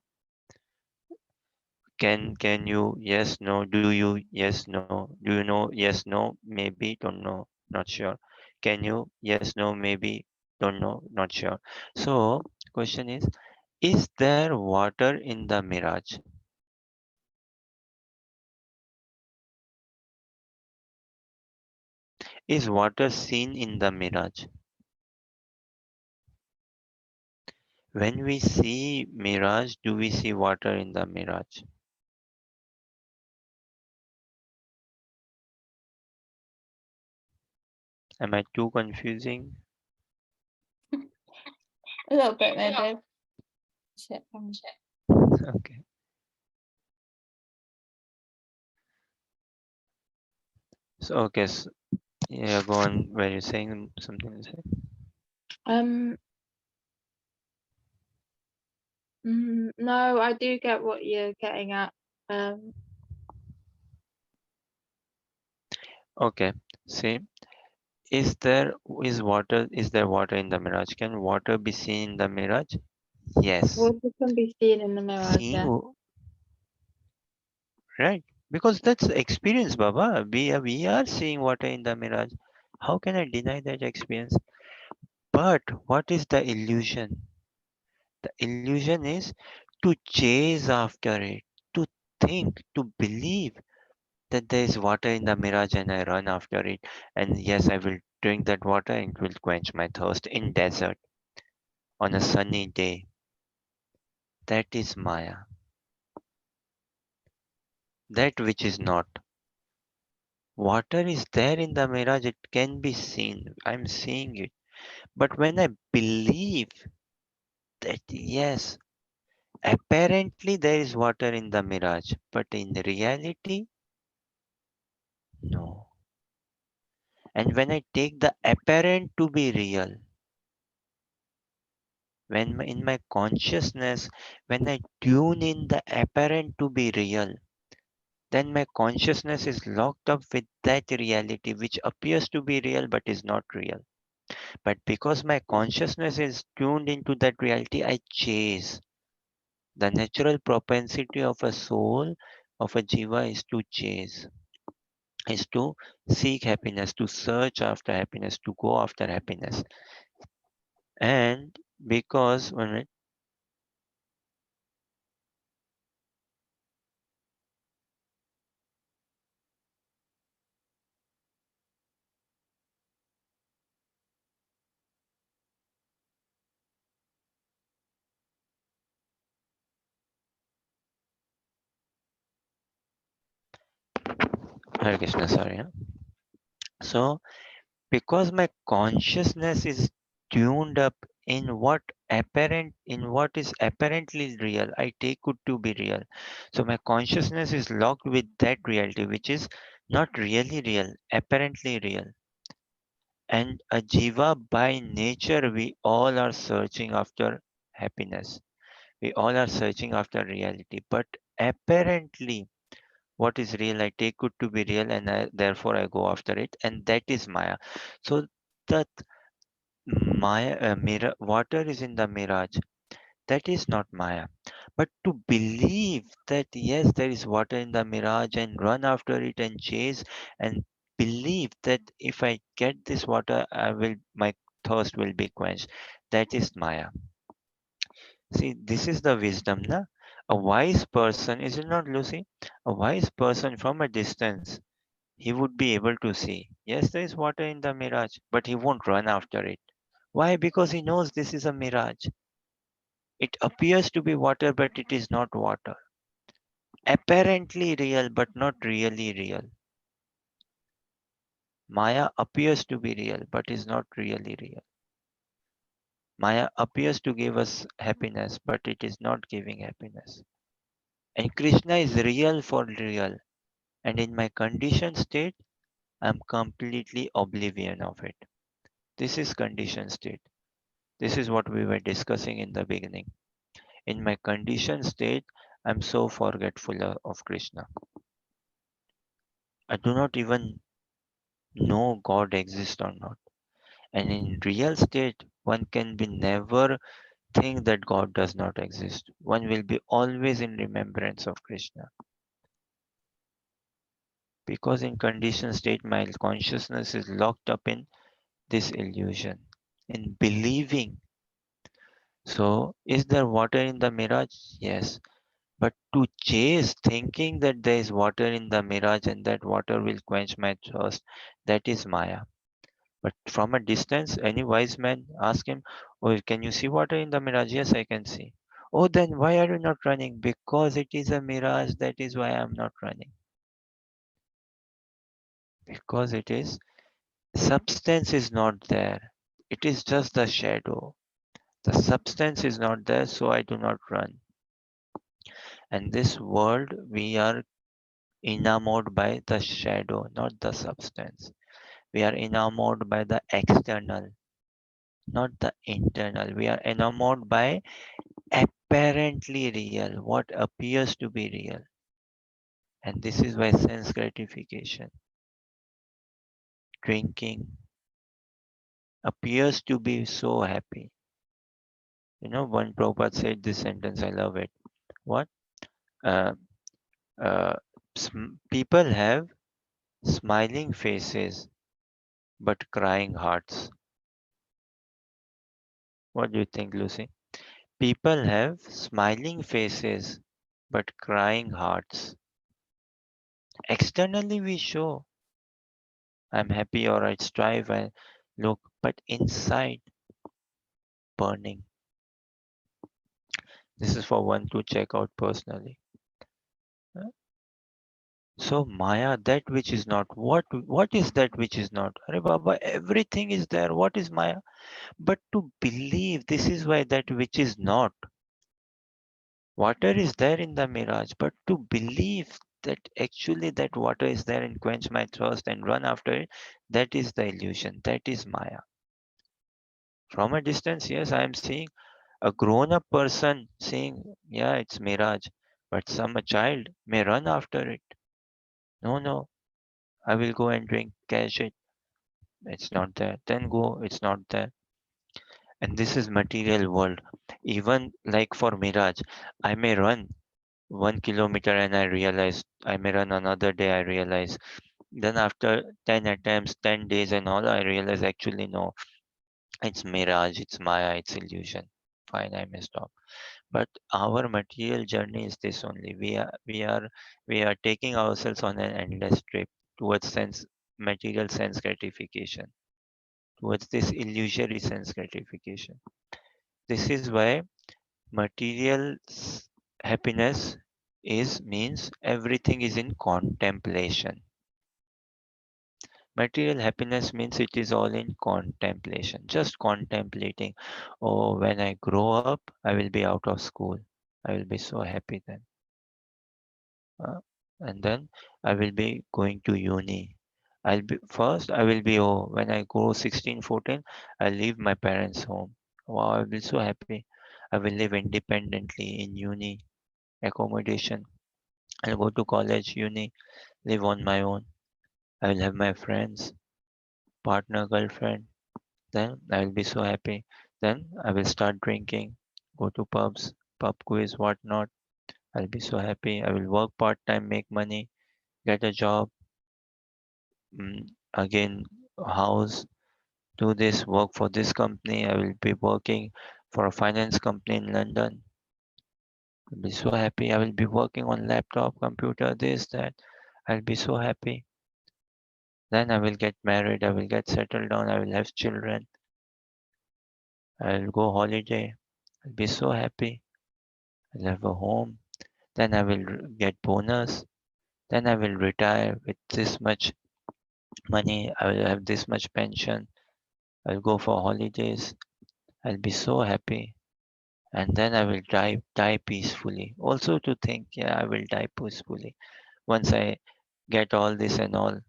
Can you? Yes, no. Do you? Yes, no. Do you know? Yes, no. Maybe, don't know. Not sure. Can you? Yes, no, maybe, don't know. Not sure. So, question is there water in the mirage? Is water seen in the mirage? When we see mirage, do we see water in the mirage? Am I too confusing? A little bit maybe. Shit. Okay. So, okay. So, yeah, go on. Were you saying something to say? Um, no, I do get what you're getting at. Um, Okay. See, is there water in the mirage? Can water be seen in the mirage? Yes. water can be seen in the mirage, Seen, yeah. right? Because that's experience, Baba. We are seeing water in the mirage. How can I deny that experience? But what is the illusion? The illusion is to chase after it, to think, to believe that there is water in the mirage and I run after it. And yes, I will drink that water and it will quench my thirst in desert on a sunny day. That is Maya. That which is not. Water is there in the mirage, it can be seen. I'm seeing it. But when I believe that, yes, apparently there is water in the mirage, but in reality, no. And when I take the apparent to be real, in my consciousness, when I tune in the apparent to be real, then my consciousness is locked up with that reality which appears to be real but is not real. But because my consciousness is tuned into that reality, I chase. The natural propensity of a soul, of a jiva, is to chase, is to seek happiness, to search after happiness, to go after happiness. And because when it, Hare Krishna, sorry. So because my consciousness is tuned up in what is apparently real, I take it to be real. So my consciousness is locked with that reality which is not really real, apparently real. And a jiva, by nature, we all are searching after happiness, we all are searching after reality, but apparently what is real, I take it to be real, and therefore I go after it, and that is maya. So the Maya, water is in the mirage. That is not Maya. But to believe that yes, there is water in the mirage and run after it and chase and believe that if I get this water, my thirst will be quenched. That is Maya. See, this is the wisdom, na? A wise person, is it not, Lucy? A wise person from a distance, he would be able to see, yes, there is water in the mirage, but he won't run after it. Why? Because he knows this is a mirage. It appears to be water, but it is not water. Apparently real, but not really real. Maya appears to be real, but is not really real. Maya appears to give us happiness, but it is not giving happiness. And Krishna is real for real. And in my conditioned state, I'm completely oblivion of it. This is conditioned state. This is what we were discussing in the beginning. In my conditioned state, I'm so forgetful of Krishna. I do not even know God exists or not. And in real state, one can be never think that God does not exist. One will be always in remembrance of Krishna. Because in conditioned state, my consciousness is locked up in this illusion, in believing. So, is there water in the mirage? Yes. But to chase thinking that there is water in the mirage and that water will quench my thirst, that is Maya. But from a distance, any wise man ask him, oh, can you see water in the mirage? Yes, I can see. Oh, then why are you not running? Because it is a mirage, that is why I'm not running. Because it is, substance is not there. It is just the shadow. The substance is not there, so I do not run. And this world, we are enamored by the shadow, not the substance. We are enamored by the external, not the internal. We are enamored by apparently real, what appears to be real. And this is why sense gratification, drinking, appears to be so happy. You know, one Prabhupada said this sentence, I love it. What? Uh, uh, People have smiling faces but crying hearts. What do you think, Lucy? People have smiling faces but crying hearts. Externally, we show I'm happy or I strive and look, but inside, burning. This is for one to check out personally. Uh, So Maya, that which is not. What is that which is not? Are Baba, everything is there. What is Maya? But to believe, this is why that which is not. Water is there in the mirage, but to believe that actually that water is there and quench my thirst and run after it, that is the illusion, that is Maya. From a distance, yes, I am seeing a grown up person saying, yeah, it's mirage, but some a child may run after it. No, no, I will go and drink, catch it. It's not there. Then go, it's not there. And this is material world. Even like for mirage, I may run 1 kilometer and I realize, I may run another day, I realize. Then after 10 attempts, 10 days and all, I realize actually no, it's mirage, it's Maya, it's illusion. Fine, I may stop. But our material journey is this only. We are taking ourselves on an endless trip towards material sense gratification, towards this illusory sense gratification. This is why material happiness is means everything is in contemplation. Material happiness means it is all in contemplation, just contemplating. Oh, when I grow up, I will be out of school. I will be so happy then. Uh, and then I will be going to uni. I will be, oh, when I go 16, 14, I'll leave my parents' home. Wow, I'll be so happy. I will live independently in uni, accommodation. I'll go to college, uni, live on my own. I will have my friends, partner, girlfriend. Then I will be so happy. Then I will start drinking, go to pubs, pub quiz, whatnot. I'll be so happy. I will work part time, make money, get a job, again, house, do this, work for this company. I will be working for a finance company in London. I'll be so happy. I will be working on laptop, computer, this, that. I'll be so happy. Then I will get married. I will get settled down. I will have children. I'll go holiday. I'll be so happy. I'll have a home. Then I will get bonus. Then I will retire with this much money. I will have this much pension. I'll go for holidays. I'll be so happy. And then I will die peacefully. Also to think, yeah, I will die peacefully. Once I get all this and all,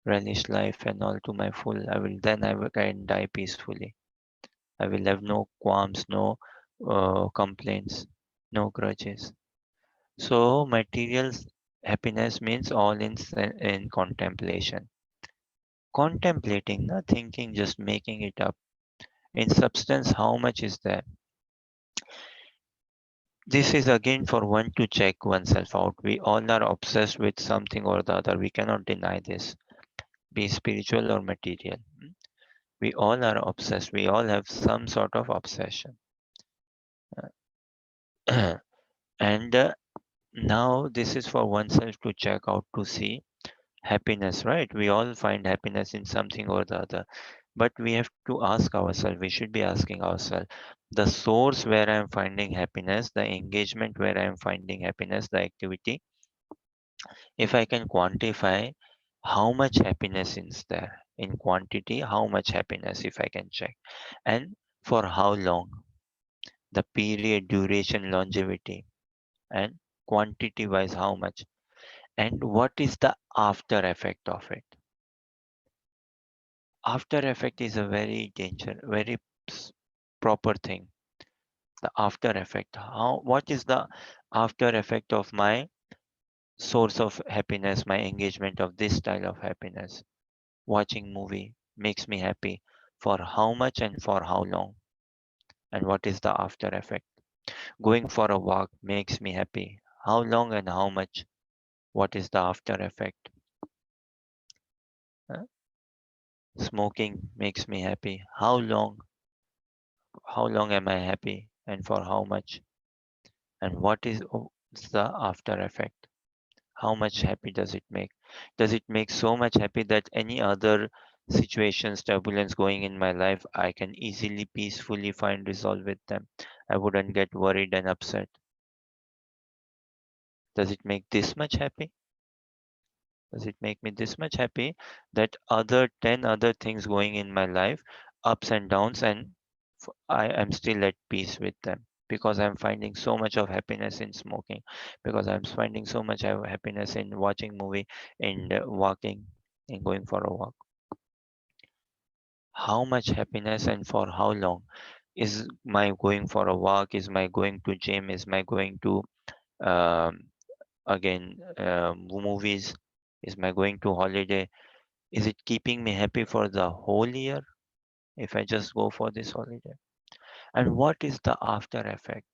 relish life and all to my full, I will can die peacefully. I will have no qualms, no complaints, no grudges. So material happiness means all in contemplation. Contemplating, not thinking, just making it up. In substance, how much is there? This is again for one to check oneself out. We all are obsessed with something or the other. We cannot deny this, be spiritual or material. We all are obsessed. We all have some sort of obsession. And now this is for oneself to check out to see happiness, right? We all find happiness in something or the other. But we have to ask ourselves, we should be asking ourselves, the source where I am finding happiness, the engagement where I am finding happiness, the activity, if I can quantify how much happiness is there in quantity, how much happiness if I can check, and for how long, the period, duration, longevity, and quantity wise, how much, and what is the after effect of it. After effect is a very proper thing. The after effect, how, what is the after effect of my source of happiness, my engagement of this style of happiness. Watching movie makes me happy, for how much and for how long, and what is the after effect. Going for a walk makes me happy, how long and how much, what is the after effect. Uh, Smoking makes me happy, how long am I happy and for how much, and what is the after effect. How much happy does it make? Does it make so much happy that any other situations, turbulence going in my life, I can easily, peacefully find resolve with them? I wouldn't get worried and upset. Does it make this much happy? Does it make me this much happy that other 10 other things going in my life, ups and downs, and I am still at peace with them? because I'm finding so much of happiness in smoking, because I'm finding so much of happiness in watching movie and walking and going for a walk. How much happiness and for how long? Is my going for a walk, is my going to gym, is my going to um, again movies, is my going to holiday, is it keeping me happy for the whole year if I just go for this holiday? And what is the after effect?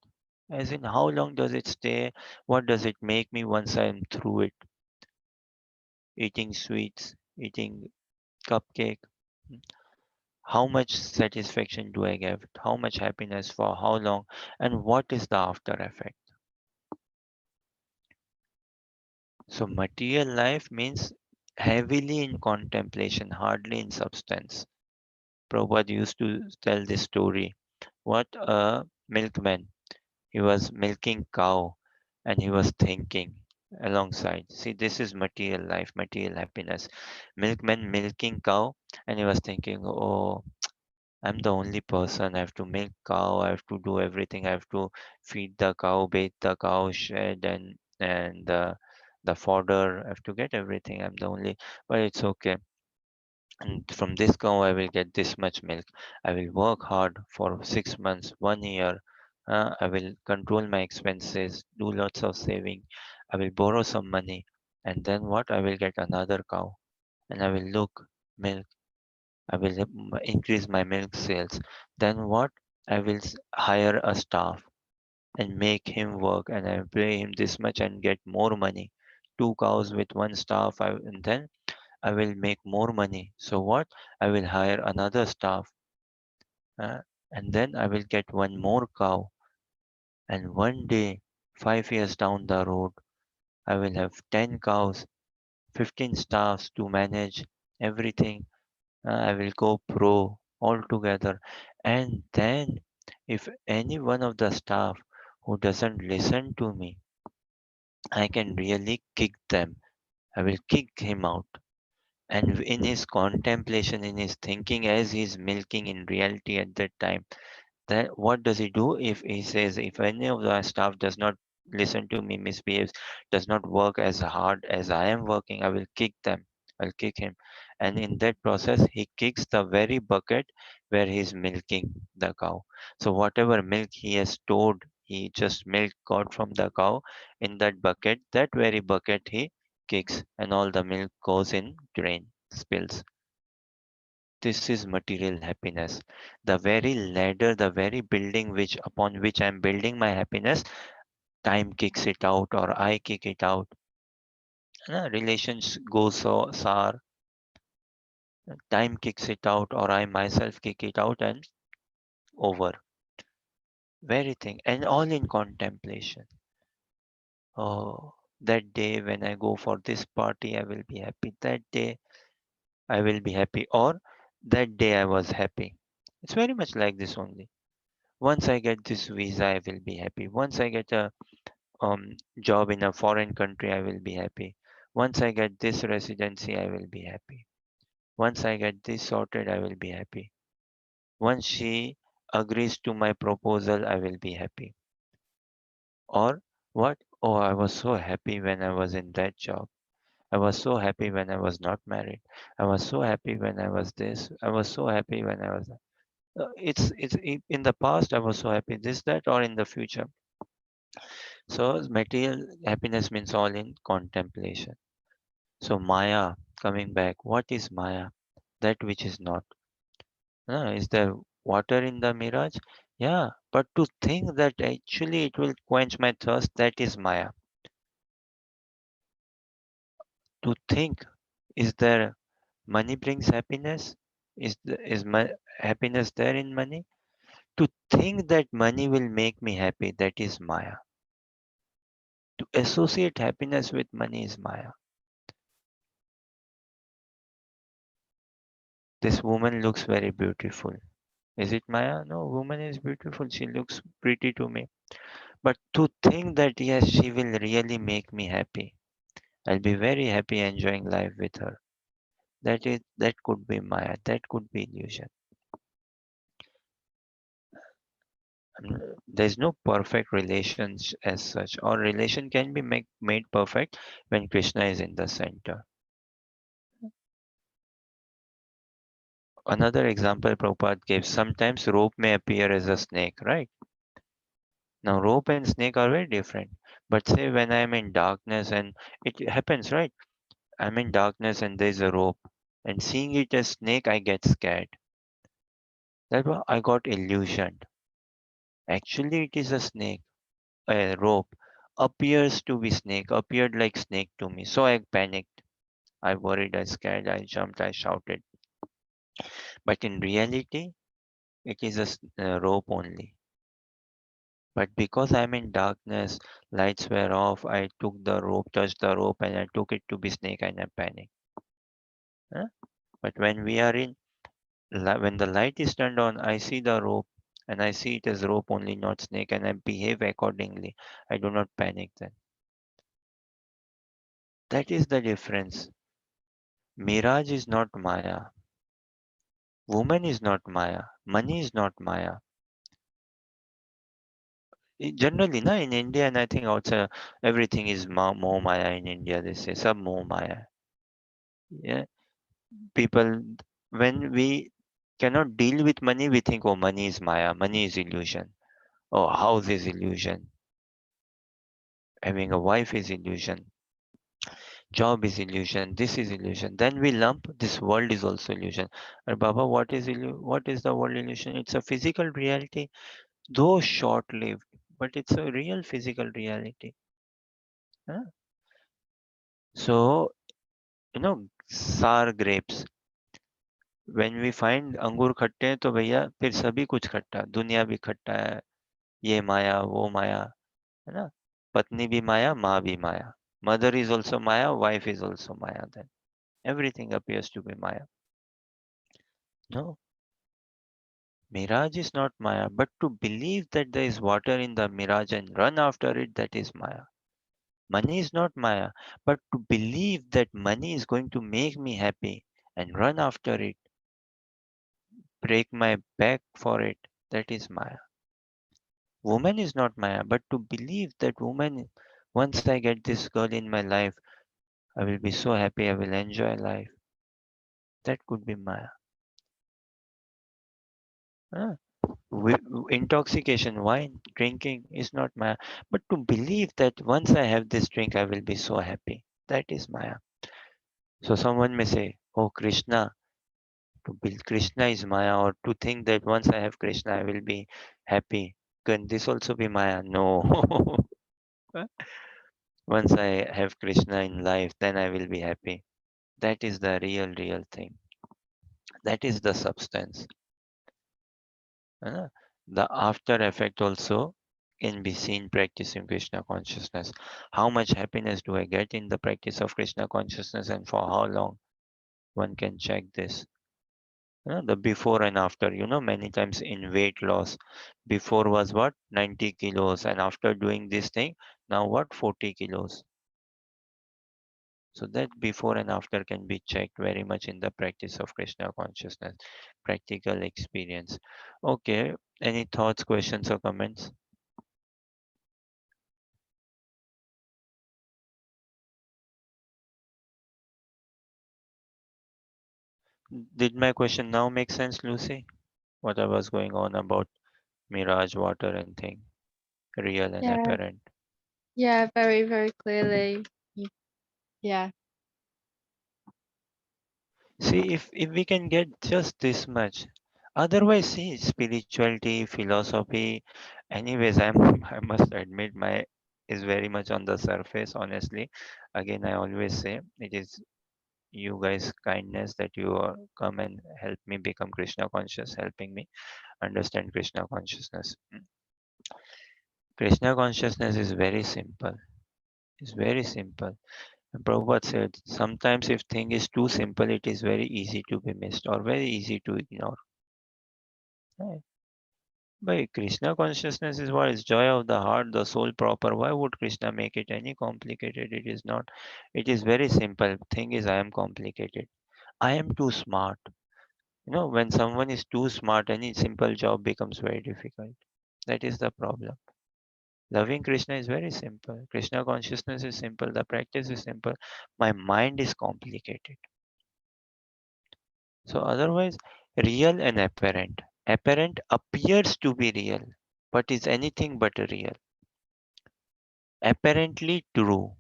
As in, how long does it stay? What does it make me once I'm through it? Eating sweets, eating cupcake. How much satisfaction do I get? How much happiness for how long? And what is the after effect? So material life means heavily in contemplation, hardly in substance. Prabhupada used to tell this story. What a milkman. He was milking cow and he was thinking alongside. See, this is material life, material happiness. Milkman milking cow and he was thinking, oh, I'm the only person. I have to milk cow. I have to do everything. I have to feed the cow, bathe the cow, shed and the fodder. I have to get everything. I'm the only, but it's okay. And from this cow, I will get this much milk. I will work hard for 6 months, 1 year. I will control my expenses, do lots of saving. I will borrow some money, and then what? I will get another cow, and I will look milk. I will increase my milk sales. Then what? I will hire a staff and make him work, and I will pay him this much and get more money. Two cows with one staff, and then I will make more money. So what? I will hire another staff, uh, and then I will get one more cow. And one day, 5 years down the road, I will have 10 cows, 15 staffs to manage everything. I will go pro altogether. And then, if any one of the staff who doesn't listen to me, I can really kick them. I will kick him out. And in his contemplation, in his thinking, as he's milking in reality at that time, that what does he do? If he says, if any of the staff does not listen to me, misbehaves, does not work as hard as I am working, I will kick them. I'll kick him. And in that process, he kicks the very bucket where he's milking the cow. So whatever milk he has stored, he just milk got from the cow in that bucket, that very bucket he kicks, and all the milk goes in drain, spills. This is material happiness. The very ladder, the very building which upon which I'm building my happiness, time kicks it out or I kick it out. Relations go so sour, time kicks it out or I myself kick it out and over. Very thing. And all in contemplation. Oh, that day when I go for this party, I will be happy. That day I will be happy. Or that day I was happy. It's very much like this only. Once I get this visa, I will be happy. Once I get a job in a foreign country, I will be happy. Once I get this residency, I will be happy. Once I get this sorted, I will be happy. Once she agrees to my proposal, I will be happy. Or what? Oh, I was so happy when I was in that job. I was so happy when I was not married. I was so happy when I was this. I was so happy when I was. In the past I was so happy this that or in the future. So material happiness means all in contemplation. So Maya, coming back, what is Maya? That which is not. Is there water in the mirage? Yeah, but to think that actually it will quench my thirst, that is Maya. To think, is there money brings happiness? Is my happiness there in money? To think that money will make me happy, that is Maya. To associate happiness with money is Maya. This woman looks very beautiful. Is it Maya? No, woman is beautiful. She looks pretty to me. But to think that yes, she will really make me happy. I'll be very happy enjoying life with her. That could be Maya. That could be illusion. There's no perfect relations as such, or relation can be made perfect when Krishna is in the center. Another example Prabhupada gave, sometimes rope may appear as a snake, right? Now, rope and snake are very different. But say when I'm in darkness and it happens, right? I'm in darkness and there's a rope, and seeing it as snake, I get scared. That was I got illusioned. Actually, it is a snake. A rope appears to be snake, appeared like snake to me. So I panicked. I worried, I scared, I jumped, I shouted. But in reality, it is a rope only. But because I'm in darkness, lights were off, I took the rope, touched the rope, and I took it to be snake and I panicked. Huh? But when we are when the light is turned on, I see the rope and I see it as rope only, not snake, and I behave accordingly. I do not panic then. That is the difference. Mirage is not Maya. Woman is not Maya. Money is not Maya. Generally, na, in India, and I think outside, everything is more Maya in India. They say, sab more Maya. Yeah. People, when we cannot deal with money, we think, oh, money is Maya. Money is illusion. Oh, house is illusion. Having a wife is illusion. Job is illusion. This is illusion. Then we lump this world is also illusion. And Baba, what is the world illusion? It's a physical reality, though short lived, but it's a real physical reality. Huh? So, sour grapes. When we find अंगूर खट्टे हैं तो भैया फिर सभी कुछ खट्टा, दुनिया भी खट्टा है, ये माया वो माया, है ना? पत्नी भी माया, माँ भी माया. Mother is also Maya, wife is also Maya then. Everything appears to be Maya. No, mirage is not Maya, but to believe that there is water in the mirage and run after it, that is Maya. Money is not Maya, but to believe that money is going to make me happy and run after it, break my back for it, that is Maya. Woman is not Maya, but to believe that woman, once I get this girl in my life, I will be so happy, I will enjoy life. That could be Maya. Huh? Intoxication, wine, drinking is not Maya. But to believe that once I have this drink, I will be so happy. That is Maya. So someone may say, oh, Krishna, to build Krishna is Maya, or to think that once I have Krishna, I will be happy. Can this also be Maya? No. Once I have Krishna in life, then I will be happy. That is the real thing. That is the substance. Uh, The after effect also can be seen practicing Krishna consciousness. How much happiness do I get in the practice of Krishna consciousness and for how long? One can check this. The before and after, many times in weight loss. Before was what? 90 kilos. And after doing this thing, now what? 40 kilos. So that before and after can be checked very much in the practice of Krishna consciousness, practical experience. Okay, any thoughts, questions, or comments? Did my question now make sense, Lucy? What I was going on about mirage, water, and thing, real and Yeah, apparent. yeah, very, very clearly. You- Yeah, See, if we can get just this much, otherwise, see, spirituality, philosophy. Anyways, I must admit my is very much on the surface. Honestly, again, I always say it is you guys' kindness that you come and help me become Krishna conscious, helping me understand Krishna consciousness. Krishna consciousness is very simple. It's very simple. And Prabhupada said, sometimes if thing is too simple, it is very easy to be missed or very easy to ignore. Right? But Krishna consciousness is what is joy of the heart, the soul proper. Why would Krishna make it any complicated? It is not. It is very simple. Thing is, I am complicated. I am too smart. When someone is too smart, any simple job becomes very difficult. That is the problem. Loving Krishna is very simple. Krishna consciousness is simple. The practice is simple. My mind is complicated. So otherwise, real and apparent. Apparent appears to be real, but is anything but real. Apparently true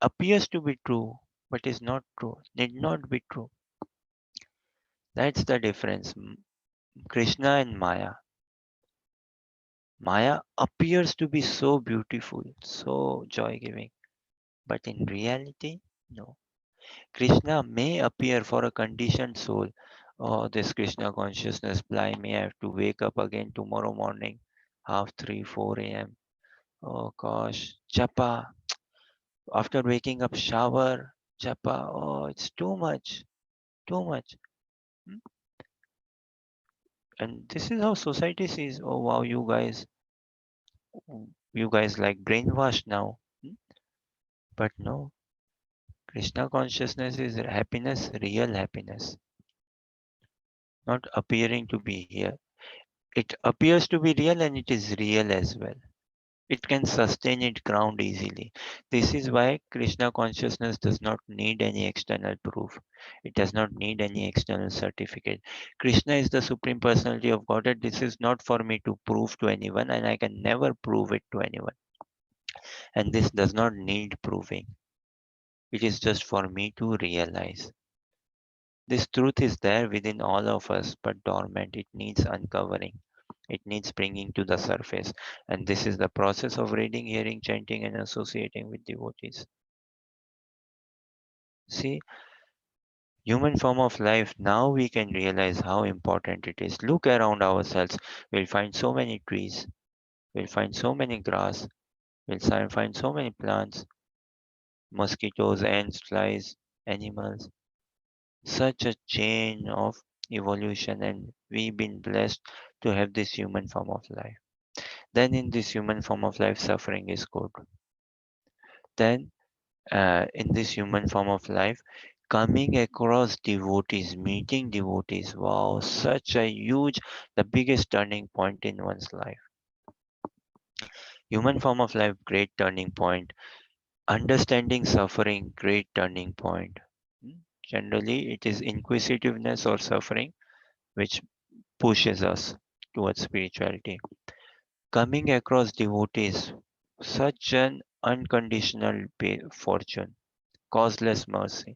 appears to be true, but is not true. Need not be true. That's the difference. Krishna and Maya. Maya appears to be so beautiful, so joy giving, but in reality, no. Krishna may appear for a conditioned soul. Oh, this Krishna consciousness, blimey, I have to wake up again tomorrow morning, half 3, 4 a.m. Oh gosh, japa. After waking up, shower, japa. Oh, it's too much, too much. Hmm? And this is how society sees. Oh wow, you guys like brainwashed now. Hmm? But no, Krishna consciousness is happiness, real happiness, not appearing to be here. It appears to be real and it is real as well. It can sustain its ground easily. This is why Krishna consciousness does not need any external proof. It does not need any external certificate. Krishna is the Supreme Personality of Godhead. This is not for me to prove to anyone, and I can never prove it to anyone. And this does not need proving. It is just for me to realize. This truth is there within all of us, but dormant. It needs uncovering. It needs bringing to the surface. And this is the process of reading, hearing, chanting, and associating with devotees. See, human form of life, now we can realize how important it is. Look around ourselves. We'll find so many trees. We'll find so many grass. Find so many plants, mosquitoes, ants, flies, animals. Such a chain of evolution, and we've been blessed to have this human form of life. Then in this human form of life, suffering is good. Then in this human form of life, coming across devotees, meeting devotees, wow, such a huge, the biggest turning point in one's life. Human form of life, great turning point. Understanding suffering, great turning point. Hmm. Generally, it is inquisitiveness or suffering which pushes us towards spirituality. Coming across devotees, such an unconditional fortune, causeless mercy.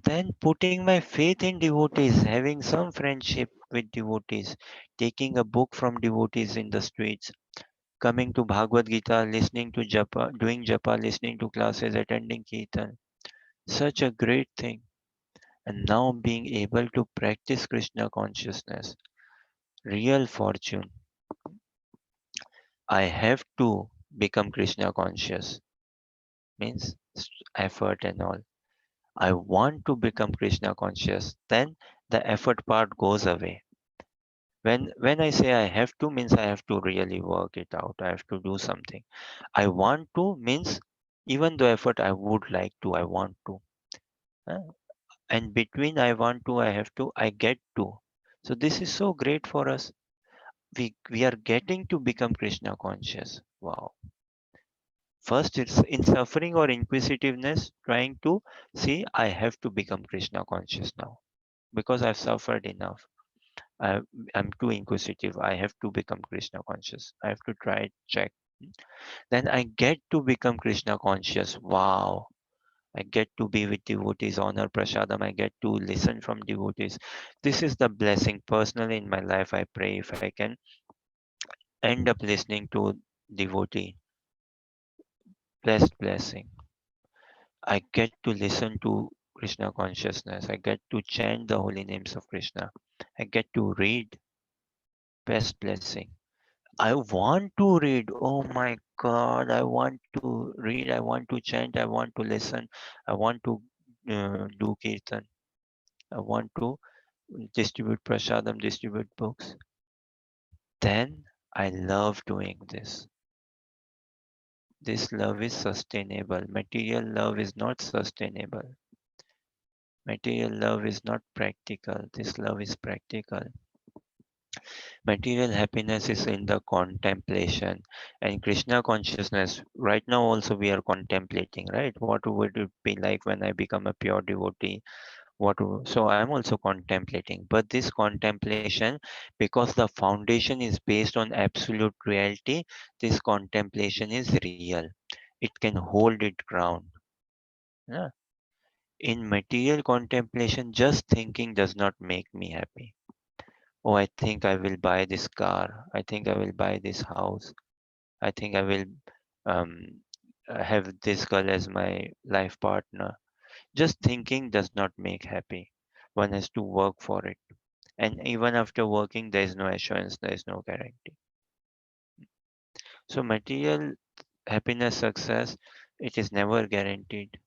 Then putting my faith in devotees, having some friendship with devotees, taking a book from devotees in the streets, coming to Bhagavad Gita, listening to japa, doing japa, listening to classes, attending kirtan. Such a great thing. And now being able to practice Krishna consciousness, real fortune. I have to become Krishna conscious, means effort and all. I want to become Krishna conscious, then the effort part goes away. When I say I have to, means I have to really work it out. I have to do something. I want to means even though effort I would like to, I want to. uh, And between I want to, I have to, I get to. So this is so great for us. We are getting to become Krishna conscious. Wow. First, it's in suffering or inquisitiveness, trying to see I have to become Krishna conscious now because I've suffered enough. I, I'm too inquisitive. I have to become Krishna conscious. I have to try check. Then I get to become Krishna conscious. Wow. I get to be with devotees, honor prasadam. I get to listen from devotees. This is the blessing. Personally, in my life, I pray if I can end up listening to devotee, blessed blessing. I get to listen to Krishna consciousness. I get to chant the holy names of Krishna. I get to read, best blessing. I want to read. Oh my God. I want to read. I want to chant. I want to listen. I want to do kirtan. I want to distribute prasadam, distribute books. Then I love doing this. This love is sustainable. Material love is not sustainable. Material love is not practical. This love is practical. Material happiness is in the contemplation, and Krishna consciousness. Right now, also we are contemplating, right? What would it be like when I become a pure devotee? So I'm also contemplating, but this contemplation, because the foundation is based on absolute reality, this contemplation is real. It can hold it ground. Yeah. In material contemplation, just thinking does not make me happy. Oh, I think I will buy this car. I think I will buy this house. I think I will um, have this girl as my life partner. Just thinking does not make happy. One has to work for it. And even after working, there is no assurance, there is no guarantee. So, material happiness, success, it is never guaranteed.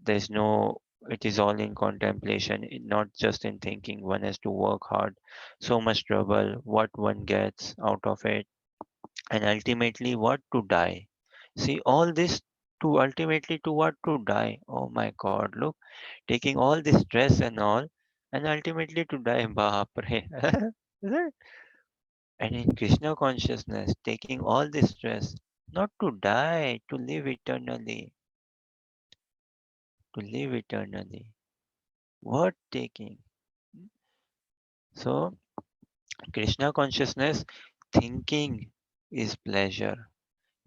There's no, it is all in contemplation, not just in thinking. One has to work hard, so much trouble, what one gets out of it, and ultimately what to die. See, all this to ultimately to what to die. Oh my God, look, taking all this stress and all, and ultimately to die. Baapre. Is it? And in Krishna consciousness, taking all this stress, not to die, to live eternally, to live eternally. What taking? So, Krishna consciousness, thinking is pleasure.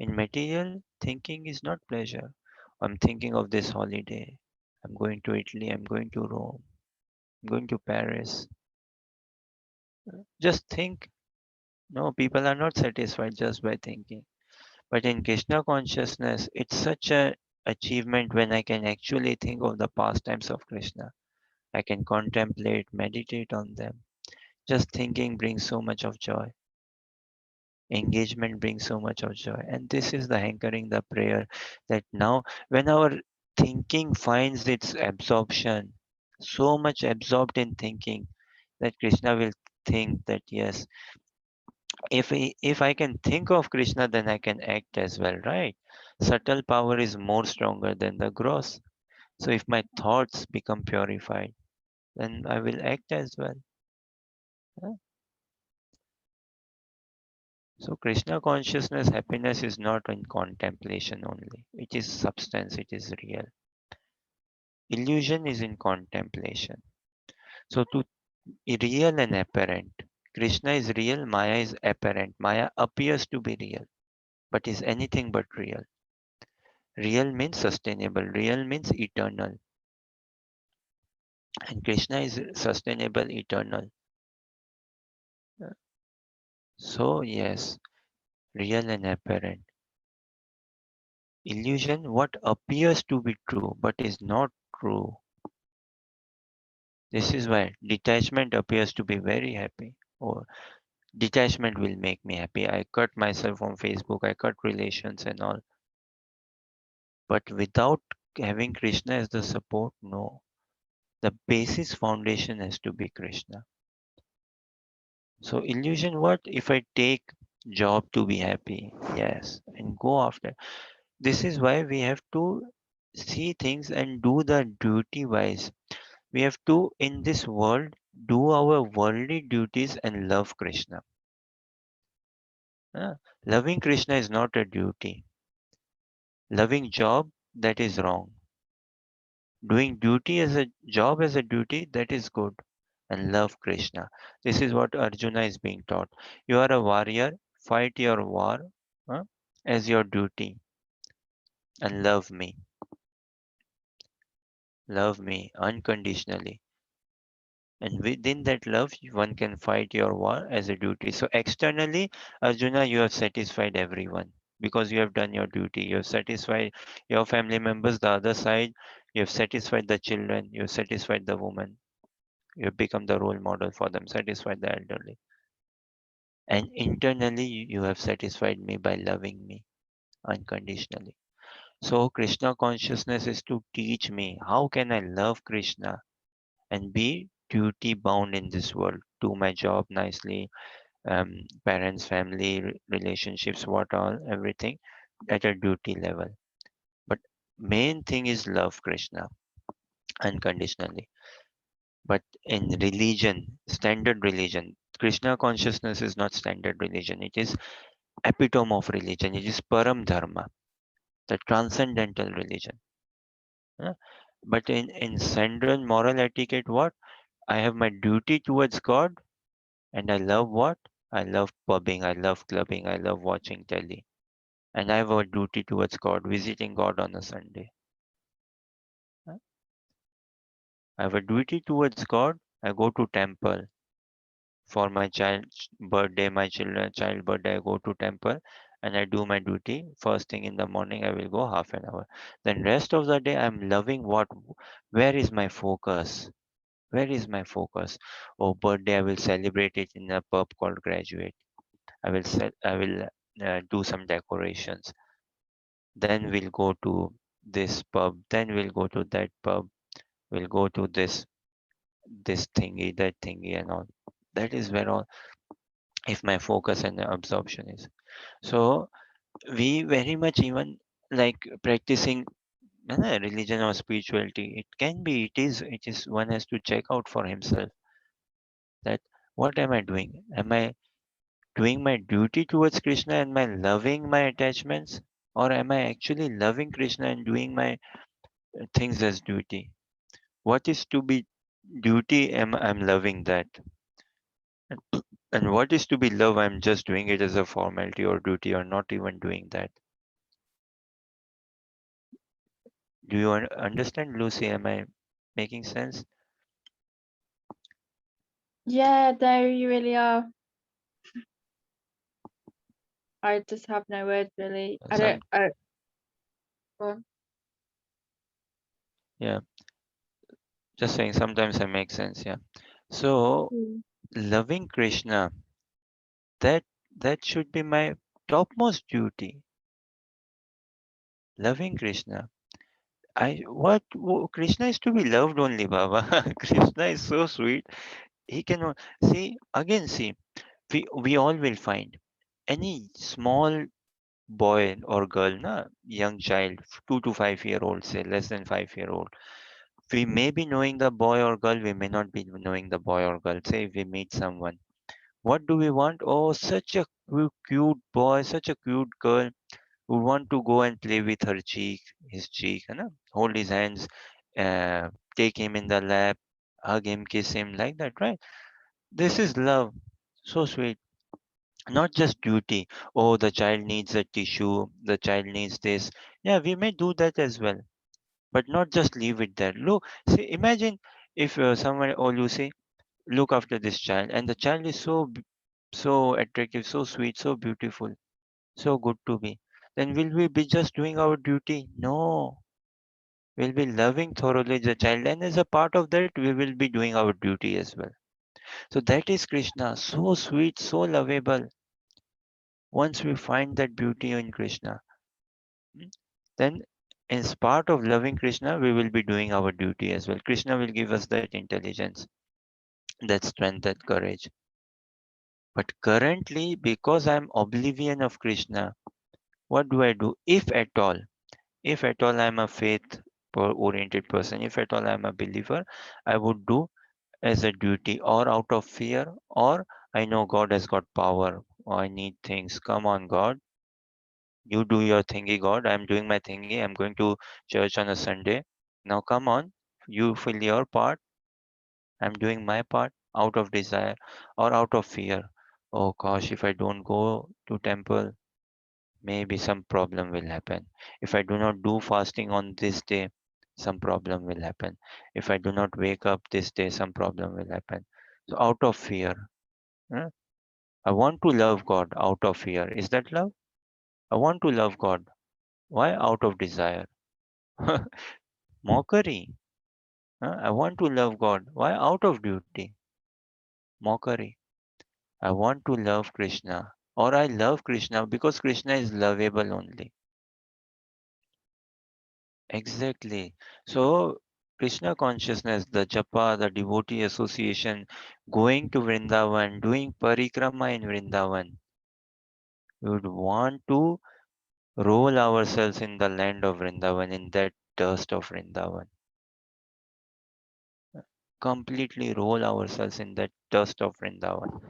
In material, thinking is not pleasure. I'm thinking of this holiday. I'm going to Italy. I'm going to Rome. I'm going to Paris. Just think. No, people are not satisfied just by thinking. But in Krishna consciousness, it's such a achievement when I can actually think of the pastimes of Krishna. I can contemplate, meditate on them. Just thinking brings so much of joy. Engagement brings so much of joy. And this is the hankering, the prayer that now, when our thinking finds its absorption, so much absorbed in thinking, that Krishna will think that yes, if I can think of Krishna, then I can act as well, right? Subtle power is more stronger than the gross. So if my thoughts become purified, then I will act as well. Yeah. So Krishna consciousness happiness is not in contemplation only. It is substance, it is real. Illusion is in contemplation. So to real and apparent. Krishna is real, Maya is apparent. Maya appears to be real, but is anything but real. Real means sustainable, real means eternal. And Krishna is sustainable, eternal. So, yes, real and apparent. Illusion, what appears to be true but is not true. This is why detachment appears to be very happy. Or detachment will make me happy. I cut myself from Facebook, I cut relations and all. But without having Krishna as the support, no. The basis foundation has to be Krishna. So illusion, what if I take job to be happy? Yes, and go after. This is why we have to see things and do the duty wise. We have to in this world do our worldly duties and love Krishna. Uh, Loving Krishna is not a duty. Loving job, that is wrong. Doing duty as a job as a duty, that is good. And love Krishna. This is what Arjuna is being taught. You are a warrior, fight your war uh, as your duty and love me unconditionally. And within that love, one can fight your war as a duty. So externally, Arjuna, you have satisfied everyone because you have done your duty. You have satisfied your family members. The other side, you have satisfied the children. You have satisfied the woman. You have become the role model for them, satisfied the elderly. And internally, you have satisfied me by loving me unconditionally. So Krishna consciousness is to teach me how can I love Krishna and be duty bound in this world, do my job nicely, parents, family, relationships, what all, everything at a duty level. But main thing is love Krishna unconditionally. But in religion, standard religion, Krishna consciousness is not standard religion. It is epitome of religion. It is param dharma, the transcendental religion. Huh? But in central moral etiquette, what? I have my duty towards God, and I love what? I love pubbing, I love clubbing, I love watching telly. And I have a duty towards God, visiting God on a Sunday. Huh? I have a duty towards God. I go to temple for my child's birthday, my children child birthday. I go to temple and I do my duty. First thing in the morning, I will go half an hour. Then rest of the day, I'm loving what? Where is my focus? Where is my focus? Oh, birthday, I will celebrate it in a pub called Graduate. I will do some decorations. Then we'll go to this pub. Then we'll go to that pub. We'll go to this thingy, that thingy, and all. That is where all if my focus and absorption is. So we very much even like practicing religion or spirituality. It can be. It is. One has to check out for himself that what am I doing? Am I doing my duty towards Krishna and my loving my attachments? Or am I actually loving Krishna and doing my things as duty? What is to be duty? I'm loving that. And and what is to be love? I'm just doing it as a formality or duty or not even doing that. Do you understand, Lucy? Am I making sense? Yeah, there you really are. I just have no words really. I don't. Some, Go on. yeah, just saying sometimes I make sense. Yeah. So Mm. loving Krishna, that that should be my topmost duty. Loving Krishna. Krishna is to be loved only, Baba. Krishna is so sweet. He can see we all will find any small boy or girl, na young child, 2 to 5 year old, say less than 5 year old. We may be knowing the boy or girl, we may not be knowing the boy or girl. Say if we meet someone, what do we want? Oh, such a cute boy, such a cute girl. We want to go and play with her cheek, his cheek, है ना? Hold his hands, uh, take him in the lap, hug him, kiss him, like that, right? This is love. So sweet. Not just duty. Oh, the child needs a tissue, the child needs this. Yeah, we may do that as well, but not just leave it there. Look, see, imagine if someone, oh, you say, look after this child, and the child is so attractive, so sweet, so beautiful, so good to be. Then will we be just doing our duty? No, we'll be loving thoroughly the child, and as a part of that, we will be doing our duty as well. So that is Krishna, so sweet, so lovable. Once we find that beauty in Krishna, mm, then as part of loving Krishna, we will be doing our duty as well. Krishna will give us that intelligence, that strength, that courage. But currently, because I'm oblivion of Krishna, what do I do? If at all I'm a faith oriented person, if at all I'm a believer, I would do as a duty or out of fear, or I know God has got power, or I need things. Come on, God, you do your thingy, God. I'm doing my thingy. I'm going to church on a Sunday. Now come on, you fill your part. I'm doing my part out of desire or out of fear. Oh gosh, if I don't go to temple, maybe some problem will happen. If I do not do fasting on this day, some problem will happen. If I do not wake up this day, some problem will happen. So out of fear, huh? I want to love God out of fear. Is that love? I want to love God. Why? Out of desire. Mockery. Huh? I want to love God. Why? Out of duty. Mockery. I want to love Krishna. Or I love Krishna because Krishna is lovable only. Exactly. So, Krishna consciousness, the japa, the devotee association, going to Vrindavan, doing parikrama in Vrindavan, we would want to roll ourselves in the land of Vrindavan, in that dust of Vrindavan. Completely roll ourselves in that dust of Vrindavan.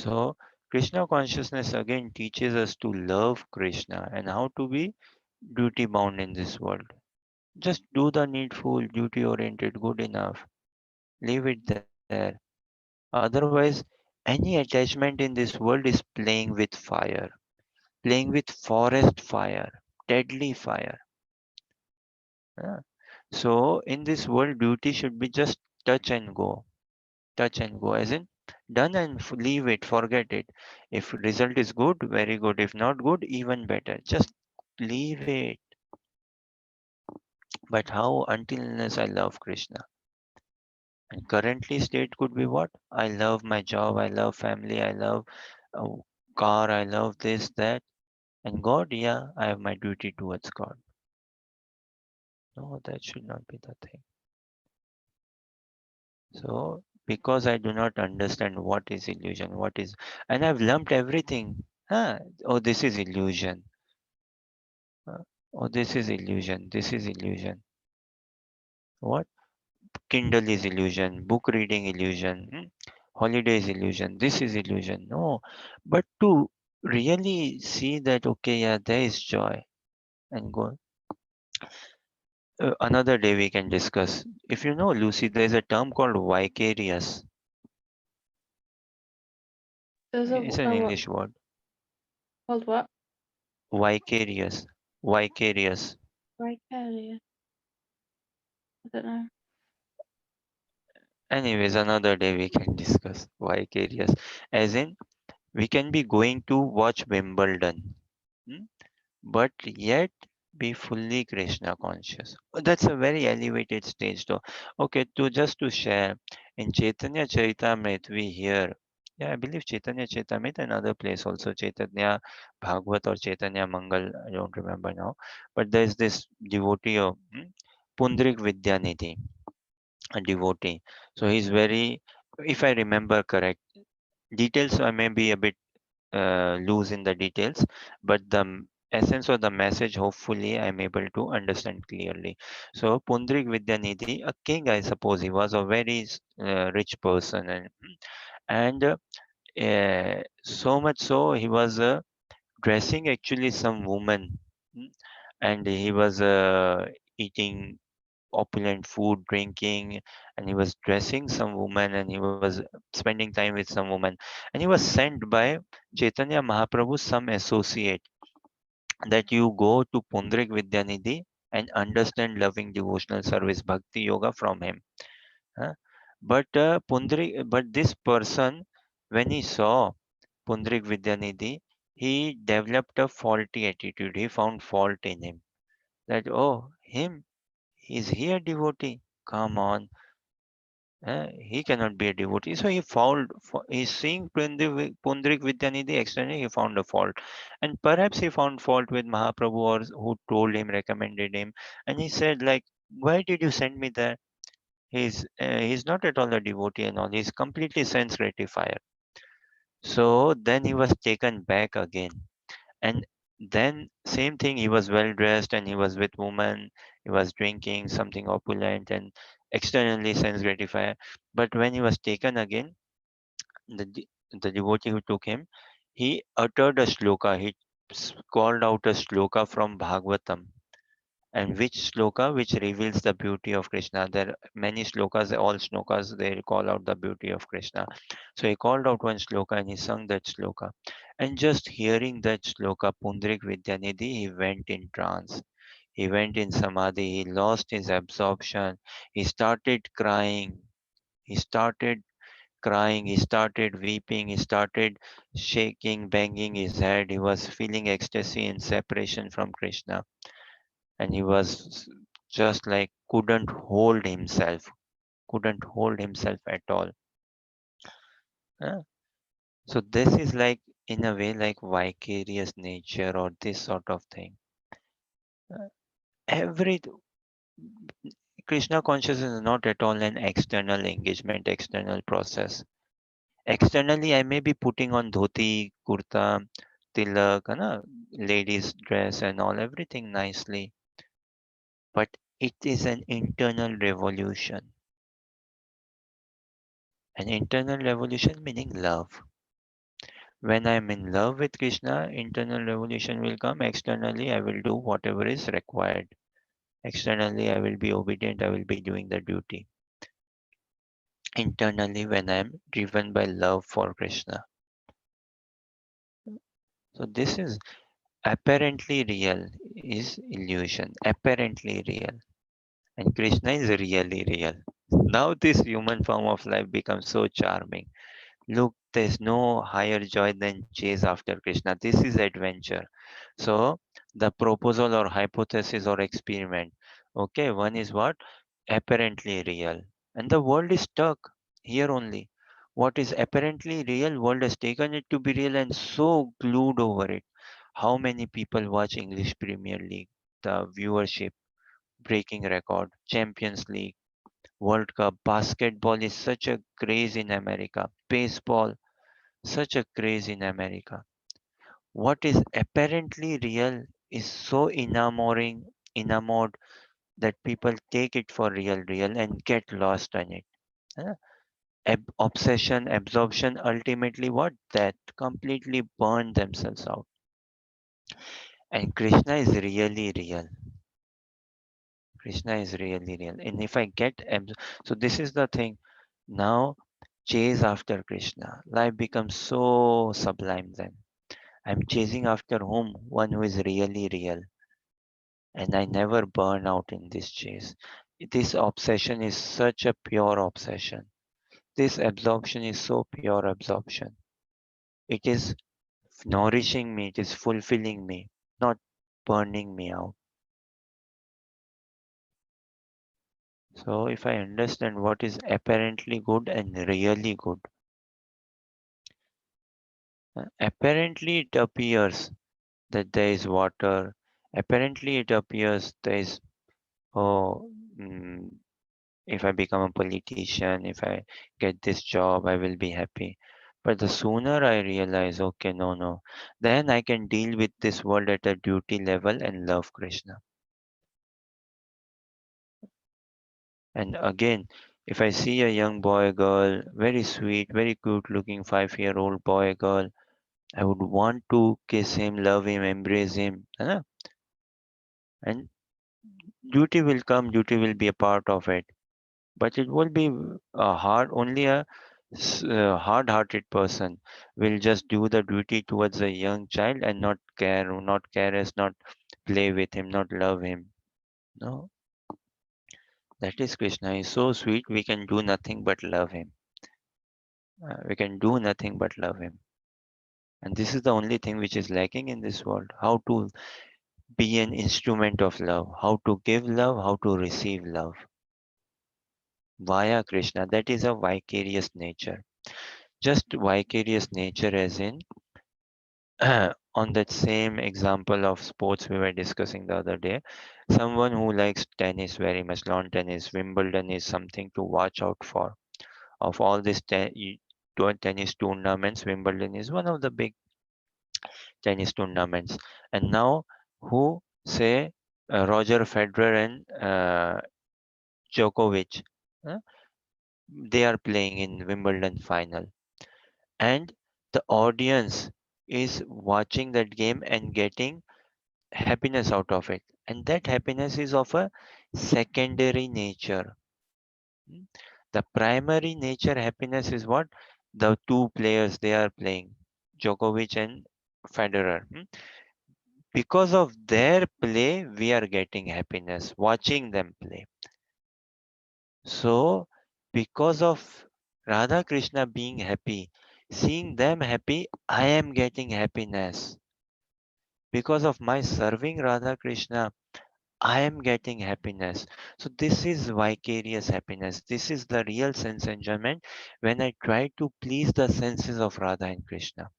So Krishna consciousness again teaches us to love Krishna and how to be duty bound in this world. Just do the needful, duty oriented, good enough. Leave it there. Otherwise, any attachment in this world is playing with fire, playing with forest fire, deadly fire. Yeah. So in this world, duty should be just touch and go, touch and go, as in done and leave it, forget it. If result is good, very good. If not good, even better. Just leave it. But how until unless I love Krishna? And currently state could be what? I love my job, I love family, I love a car, I love this, that. And God, yeah, I have my duty towards God. No, that should not be the thing. So, because I do not understand what is illusion, what is, and I've lumped everything. Oh, this is illusion. Uh, oh, this is illusion. This is illusion. What? Kindle is illusion. Book reading illusion. Holiday is illusion. This is illusion. No, but to really see that, okay, yeah, there is joy and go. Another day we can discuss. If you know, Lucy, there is a term called vicarious. There's It's an a what English word. called what? Vicarious. Vicarious. Vicarious. I don't know. Anyways, another day we can discuss vicarious. As in, we can be going to watch Wimbledon, hmm, but yet be fully Krishna conscious. That's a very elevated stage, though. Okay, to just to share, in Chaitanya Charitamrita, we hear, yeah, I believe Chaitanya Charitamrita and other place also, Chaitanya Bhagavat or Chaitanya Mangal, I don't remember now, but there's this devotee of Pundrik Vidyanidhi, a devotee. So he's very, if I remember correct, details I may be a bit loose in the details, but the essence of the message, hopefully, I'm able to understand clearly. So Pundrik Vidyanidhi, a king, I suppose he was a very rich person, and so much so he was dressing actually some woman, mm, and he was eating opulent food, drinking, and he was dressing some woman and he was spending time with some woman. And he was sent by Chaitanya Mahaprabhu, some associate, that you go to Pundrik Vidyanidhi and understand loving devotional service, bhakti yoga from him. Huh? But this person, when he saw Pundrik Vidyanidhi, he developed a faulty attitude. He found fault in him. That, oh, him, he's here devotee. Come on, he cannot be a devotee. So he's seeing Pundrik Vidyanidhi externally, he found a fault. And perhaps he found fault with Mahaprabhu or who told him, recommended him. And he said, like, why did you send me there? He's not at all a devotee and all. He's completely sense gratifier. So then he was taken back again. And then same thing, he was well dressed and he was with woman, he was drinking something opulent and externally sense gratifier. But when he was taken again, the devotee who took him, he uttered a shloka. He called out a shloka from Bhagavatam, and which shloka which reveals the beauty of Krishna. There are many shlokas, all shlokas they call out the beauty of Krishna. So he called out one shloka and he sung that shloka. And just hearing that shloka, Pundrik Vidyanidhi, he went in trance. He went in samadhi. He lost his absorption. He started crying. He started crying. He started weeping. He started shaking, banging his head. He was feeling ecstasy in separation from Krishna, and he was just like couldn't hold himself at all. Huh? So this is like in a way like vicarious nature or this sort of thing. Uh, every Krishna consciousness is not at all an external engagement, external process. Externally I may be putting on dhoti, kurta, tilak, है ना, ladies dress and all, everything nicely, but it is an internal revolution. An internal revolution meaning love. When I am in love with Krishna, internal revolution will come. Externally, I will do whatever is required. Externally, I will be obedient. I will be doing the duty. Internally, when I am driven by love for Krishna. So this is apparently real is illusion. Apparently real. And Krishna is really real. Now this human form of life becomes so charming. Look, there's no higher joy than chase after Krishna. This is adventure. So the proposal or hypothesis or experiment. Okay, one is what? Apparently real. And the world is stuck here only. What is apparently real, world has taken it to be real and so glued over it. How many people watch English Premier League? The viewership breaking record, Champions League, World Cup, basketball is such a craze in America, baseball, such a craze in America. What is apparently real is so enamored that people take it for real, and get lost in it. Huh? Obsession, absorption, ultimately what? That completely burn themselves out. And Krishna is really real. Krishna is really real. And if I so this is the thing. Now chase after Krishna. Life becomes so sublime then. I'm chasing after whom? One who is really real. And I never burn out in this chase. This obsession is such a pure obsession. This absorption is so pure absorption. It is nourishing me, it is fulfilling me, not burning me out. So if I understand what is apparently good and really good, apparently it appears that there is water. Apparently it appears there is, oh, mm, if I become a politician, if I get this job, I will be happy. But the sooner I realize, okay, no, then I can deal with this world at a duty level and love Krishna. And again, if I see a young boy, girl, very sweet, very good looking 5-year-old boy, girl, I would want to kiss him, love him, embrace him. है And duty will come, duty will be a part of it. But it will be only a hard-hearted person will just do the duty towards a young child and not care, not careless, not play with him, not love him. No, that is Krishna. He's so sweet, we can do nothing but love him. We can do nothing but love him. And this is the only thing which is lacking in this world. How to be an instrument of love, how to give love, how to receive love via Krishna. That is a vicarious nature. Just vicarious nature, as in on that same example of sports we were discussing the other day, someone who likes tennis very much, lawn tennis, Wimbledon is something to watch out for. Of all these tennis tournaments, Wimbledon is one of the big tennis tournaments. And now, who say Roger Federer and Djokovic, uh, they are playing in Wimbledon final, and the audience is watching that game and getting happiness out of it, and that happiness is of a secondary nature. Mm. The primary nature happiness is what? The two players they are playing, Djokovic and Federer. Because of their play we are getting happiness watching them play. So because of Radha Krishna being happy, seeing them happy, I am getting happiness. Because of my serving Radha Krishna, I am getting happiness. So this is vicarious happiness. This is the real sense enjoyment when I try to please the senses of Radha and Krishna.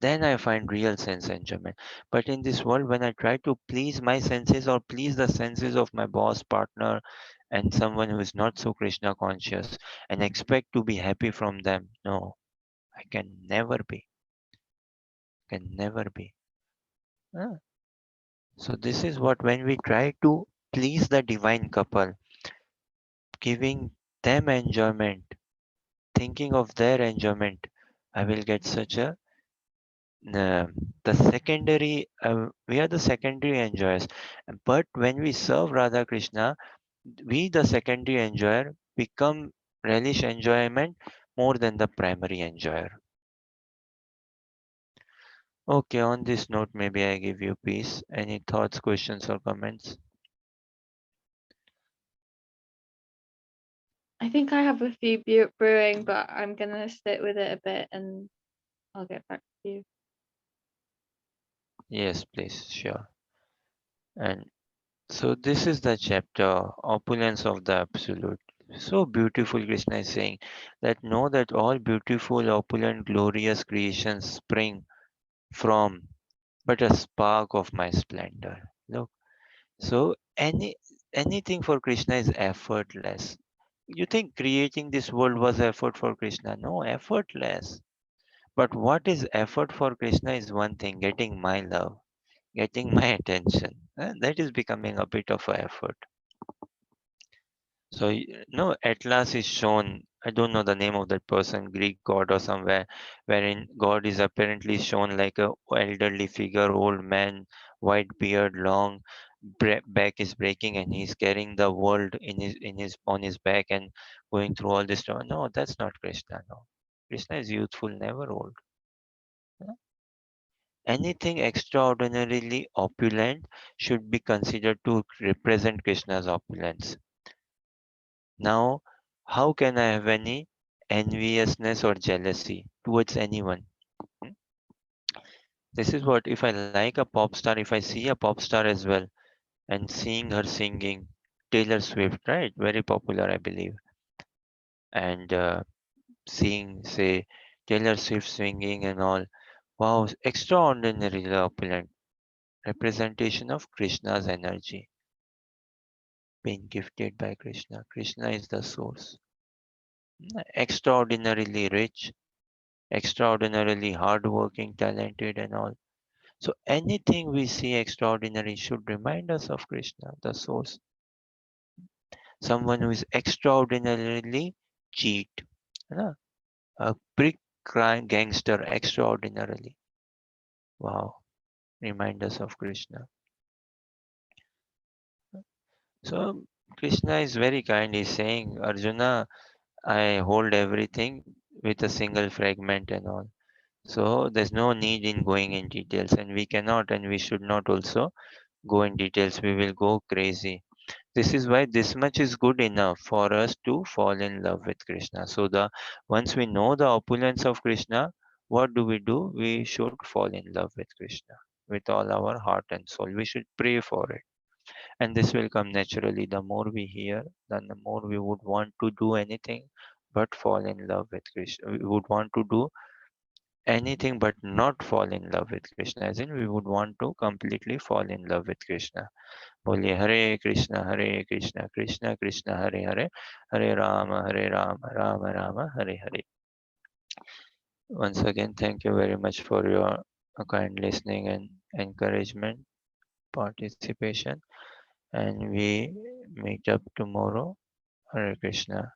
Then I find real sense enjoyment. But in this world, when I try to please my senses or please the senses of my boss, partner, and someone who is not so Krishna conscious and expect to be happy from them, no, I can never be. Can never be. Ah, so this is what when we try to please the divine couple, giving them enjoyment, thinking of their enjoyment. I will get such a uh, the secondary. We are the secondary enjoyers, but when we serve Radha Krishna, we the secondary enjoyer become relish enjoyment more than the primary enjoyer. Okay, on this note, maybe I give you peace. Any thoughts, questions, or comments? I think I have a few brewing, but I'm gonna sit with it a bit and I'll get back to you. Yes, please, sure. And so this is the chapter, opulence of the absolute. So beautiful, Krishna is saying that know that all beautiful, opulent, glorious creations spring from but a spark of my splendor. Look, so anything for Krishna is effortless. You think creating this world was effort for Krishna? No, effortless. But what is effort for Krishna is one thing, getting my love, getting my attention. That is becoming a bit of a effort. So no, Atlas is shown. I don't know the name of that person, Greek god or somewhere, wherein God is apparently shown like a elderly figure, old man, white beard, long back is breaking, and he's carrying the world in his on his back and going through all this stuff. No, that's not Krishna. No, Krishna is youthful, never old. Huh? Anything extraordinarily opulent should be considered to represent Krishna's opulence. Now, how can I have any enviousness or jealousy towards anyone? Hmm? This is what if I like a pop star, if I see a pop star as well and seeing her singing Taylor Swift, right? Very popular, I believe. And seeing, say, Taylor Swift singing and all, wow, extraordinarily opulent representation of Krishna's energy being gifted by Krishna. Krishna is the source. Extraordinarily rich, extraordinarily hardworking, talented, and all. So anything we see extraordinary should remind us of Krishna, the source. Someone who is extraordinarily cheat, you a brick crime gangster extraordinarily. Wow, remind us of Krishna. So Krishna is very kind. He's saying, Arjuna, I hold everything with a single fragment and all. So there's no need in going in details, and we cannot and we should not also go in details. We will go crazy. This is why this much is good enough for us to fall in love with Krishna. So the once we know the opulence of Krishna, what do? We should fall in love with Krishna with all our heart and soul. We should pray for it. And this will come naturally. The more we hear, then the more we would want to do anything but fall in love with Krishna. We would want to do anything but not fall in love with Krishna. As in, we would want to completely fall in love with Krishna. बोलिए हरे Krishna Krishna Krishna Hare Hare Hare Ram Ram Hare Hare. Once again, thank you very much for your kind listening and encouragement, participation, and we meet up tomorrow. Hare Krishna.